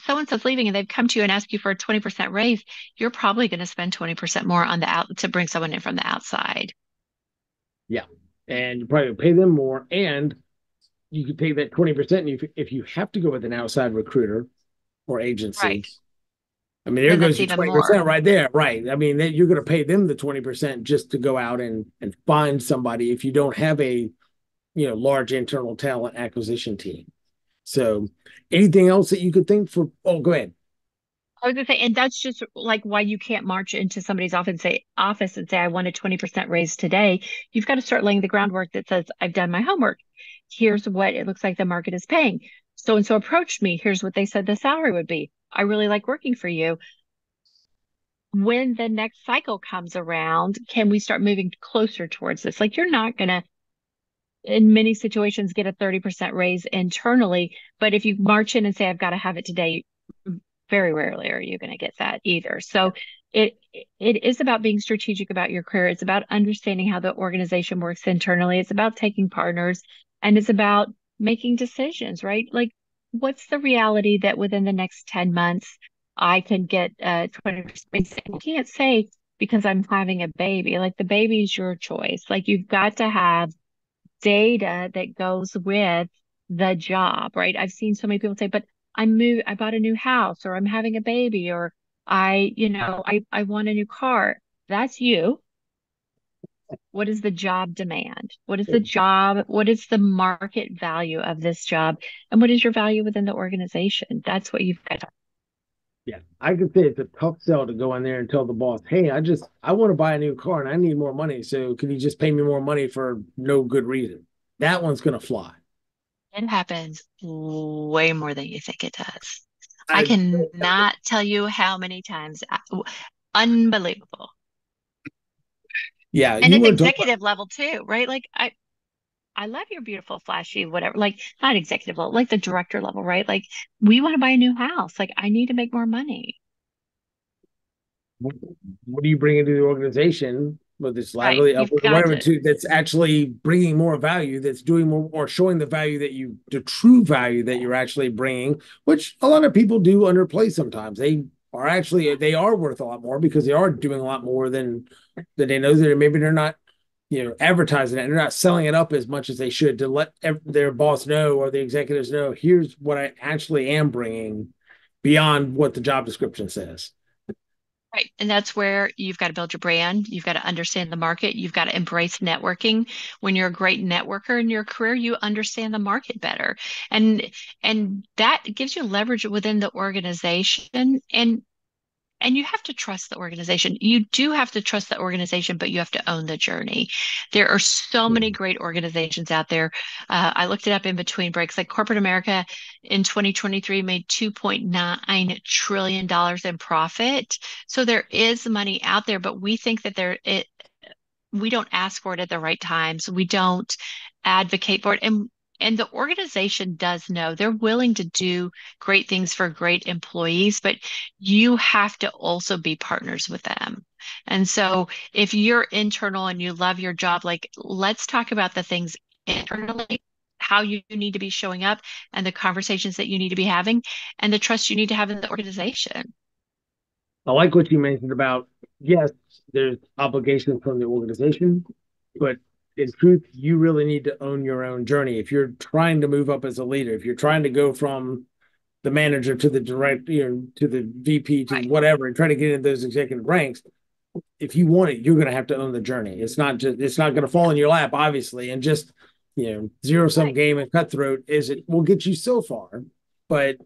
so-and-so's leaving and they've come to you and asked you for a 20% raise, you're probably going to spend 20% more on the out to bring someone in from the outside. Yeah. And you probably pay them more. And you could take that 20%. And if you have to go with an outside recruiter or agency, Right. I mean, there Then goes that's your even more. 20% right there. Right. I mean, you're going to pay them the 20% just to go out and find somebody if you don't have a, large internal talent acquisition team. So anything else that you could think for, oh, go ahead. I was gonna say, and that's just like why you can't march into somebody's office and say, I want a 20% raise today. You've got to start laying the groundwork that says, I've done my homework. Here's what it looks like the market is paying. So and so approached me. Here's what they said the salary would be. I really like working for you. When the next cycle comes around, can we start moving closer towards this? Like, you're not gonna, in many situations, get a 30% raise internally, but if you march in and say, I've got to have it today, very rarely are you going to get that either. So it it is about being strategic about your career. It's about understanding how the organization works internally. It's about taking partners, and it's about making decisions, right? Like, what's the reality that within the next 10 months I can get 20%? You can't say because I'm having a baby. Like, the baby's your choice. Like, you've got to have data that goes with the job, right? I've seen so many people say, but I bought a new house, or I'm having a baby, or I want a new car. That's you. What is the job demand? What is the job? What is the market value of this job? And what is your value within the organization? That's what you've got to. Yeah. I could say it's a tough sell to go in there and tell the boss, hey, I want to buy a new car and I need more money. So can you just pay me more money for no good reason? That one's going to fly. It happens way more than you think it does. I I, cannot tell you how many times. Unbelievable. yeah, And you it's want to talk executive level too, right? Like, I love your beautiful, flashy, whatever. Like, not executive level, like the director level, right? Like, we want to buy a new house. Like, I need to make more money. what do you bring into the organization with this Right. liability You've upward or got whatever to, to that's actually bringing more value, that's doing more or showing the value that you, the true value that you're actually bringing, which a lot of people do underplay sometimes. They are worth a lot more because they are doing a lot more than they know that maybe they're not, advertising it. They're not selling it up as much as they should to let their boss know or the executives know, here's what I actually am bringing beyond what the job description says. right. And that's where you've got to build your brand. You've got to understand the market. You've got to embrace networking. When you're a great networker in your career, you understand the market better. And and that gives you leverage within the organization. And you have to trust the organization. You do have to trust the organization, but you have to own the journey. There are so many great organizations out there. I looked it up in between breaks. Like corporate America in 2023 made $2.9 trillion in profit. So there is money out there, but we think that we don't ask for it at the right times. We don't advocate for it. And the organization does know they're willing to do great things for great employees, but you have to also be partners with them. And so if you're internal and you love your job, like let's talk about the things internally, how you need to be showing up and the conversations that you need to be having and the trust you need to have in the organization. I like what you mentioned about, yes, there's obligations from the organization, but in truth, you really need to own your own journey. If you're trying to move up as a leader, if you're trying to go from the manager to the direct, to the VP to Right. whatever, and try to get into those executive ranks, if you want it, you're going to have to own the journey. It's not going to fall in your lap, obviously, and just, zero sum Right. game and cutthroat is it will get you so far, but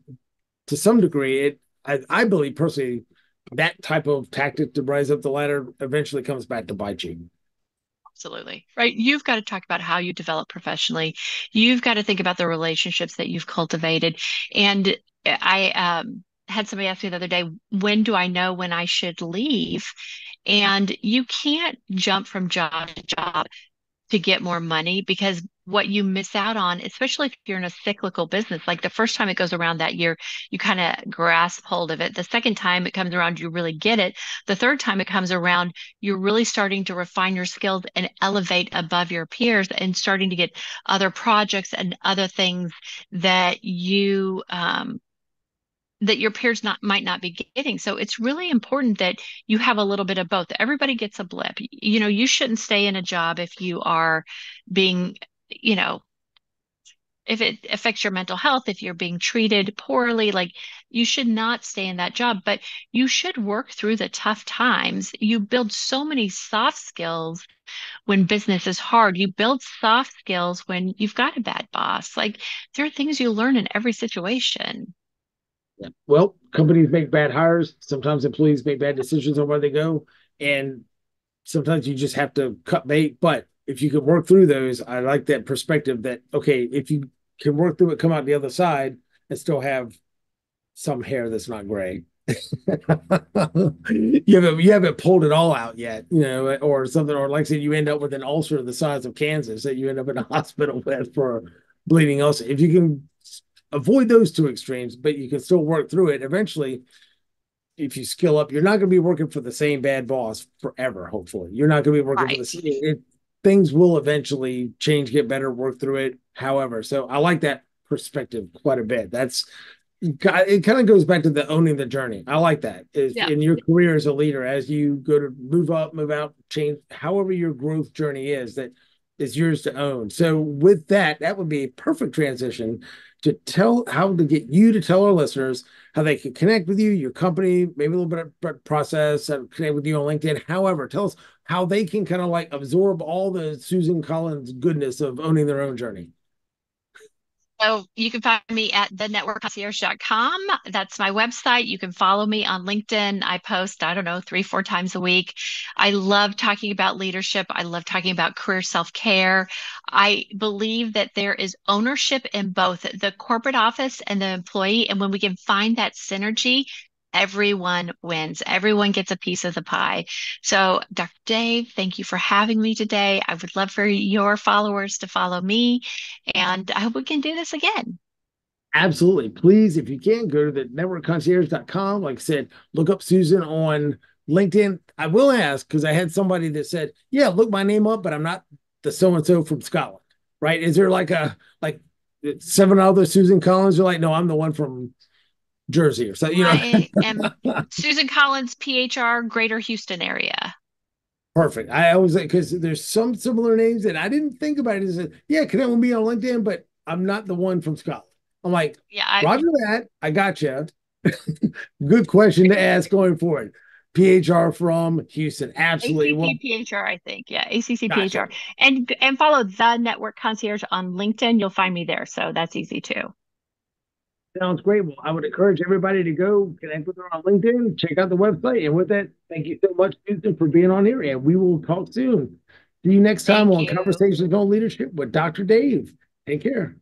to some degree, I believe personally that type of tactic to rise up the ladder eventually comes back to bite you. Absolutely. Right. You've got to talk about how you develop professionally. You've got to think about the relationships that you've cultivated. And I had somebody ask me the other day, when do I know when I should leave? And you can't jump from job to job to get more money because what you miss out on, especially if you're in a cyclical business, like the first time it goes around that year, you kind of grasp hold of it. The second time it comes around, you really get it. The third time it comes around, you're really starting to refine your skills and elevate above your peers and starting to get other projects and other things that that your peers might not be getting. So it's really important that you have a little bit of both. Everybody gets a blip. You shouldn't stay in a job if you are being, you know, if it affects your mental health, if you're being treated poorly, like you should not stay in that job, but you should work through the tough times. You build so many soft skills when business is hard. You build soft skills when you've got a bad boss. Like there are things you learn in every situation. Yeah. Well, companies make bad hires. Sometimes employees make bad decisions on where they go, and sometimes you just have to cut bait. But if you can work through those, I like that perspective that, okay, if you can work through it, come out the other side, and still have some hair that's not gray. You haven't pulled it all out yet, or something, or like I said, you end up with an ulcer the size of Kansas that you end up in a hospital with for a bleeding ulcer. If you can avoid those two extremes, but you can still work through it, eventually, if you skill up, you're not going to be working for the same bad boss forever. Hopefully, you're not going to be working for the Right. same. Things will eventually change, get better, work through it. However, so I like that perspective quite a bit. It kind of goes back to the owning the journey. I like that. Is Yeah. in your career as a leader, as you go to move up, move out, change, however your growth journey is, that is yours to own. So with that, that would be a perfect transition to tell how to get you to tell our listeners how they can connect with you, your company, maybe a little bit of process, connect with you on LinkedIn. However, tell us how they can kind of like absorb all the Susan Collins goodness of owning their own journey. So you can find me at thenetworkconcierge.com. That's my website. You can follow me on LinkedIn. I post, I don't know, 3, 4 times a week. I love talking about leadership. I love talking about career self-care. I believe that there is ownership in both the corporate office and the employee. And when we can find that synergy, everyone wins. Everyone gets a piece of the pie. So, Dr. Dave, thank you for having me today. I would love for your followers to follow me. And I hope we can do this again. Absolutely. Please, if you can, go to the networkconcierge.com. Like I said, look up Susan on LinkedIn, I will ask because I had somebody that said, "Yeah, look my name up, but I'm not the so and so from Scotland." Right? Is there like seven other Susan Collins? You're like, no, I'm the one from Jersey or something. I am Susan Collins, PHR, Greater Houston area. Perfect. I always because there's some similar names that I didn't think about it. Is that, yeah, connect with me on LinkedIn, but I'm not the one from Scotland. I'm like, Yeah, I, Roger that. I got you. Good question to ask going forward. PHR from Houston. Absolutely. Well, ACCPHR, I think. Yeah, ACCPHR. gotcha. And follow the Network Concierge on LinkedIn. You'll find me there. So that's easy too. Sounds great. Well, I would encourage everybody to go connect with her on LinkedIn, check out the website. And with that, thank you so much, Houston, for being on here. And we will talk soon. See you next time Thank on you. Conversations on Leadership with Dr. Dave. Take care.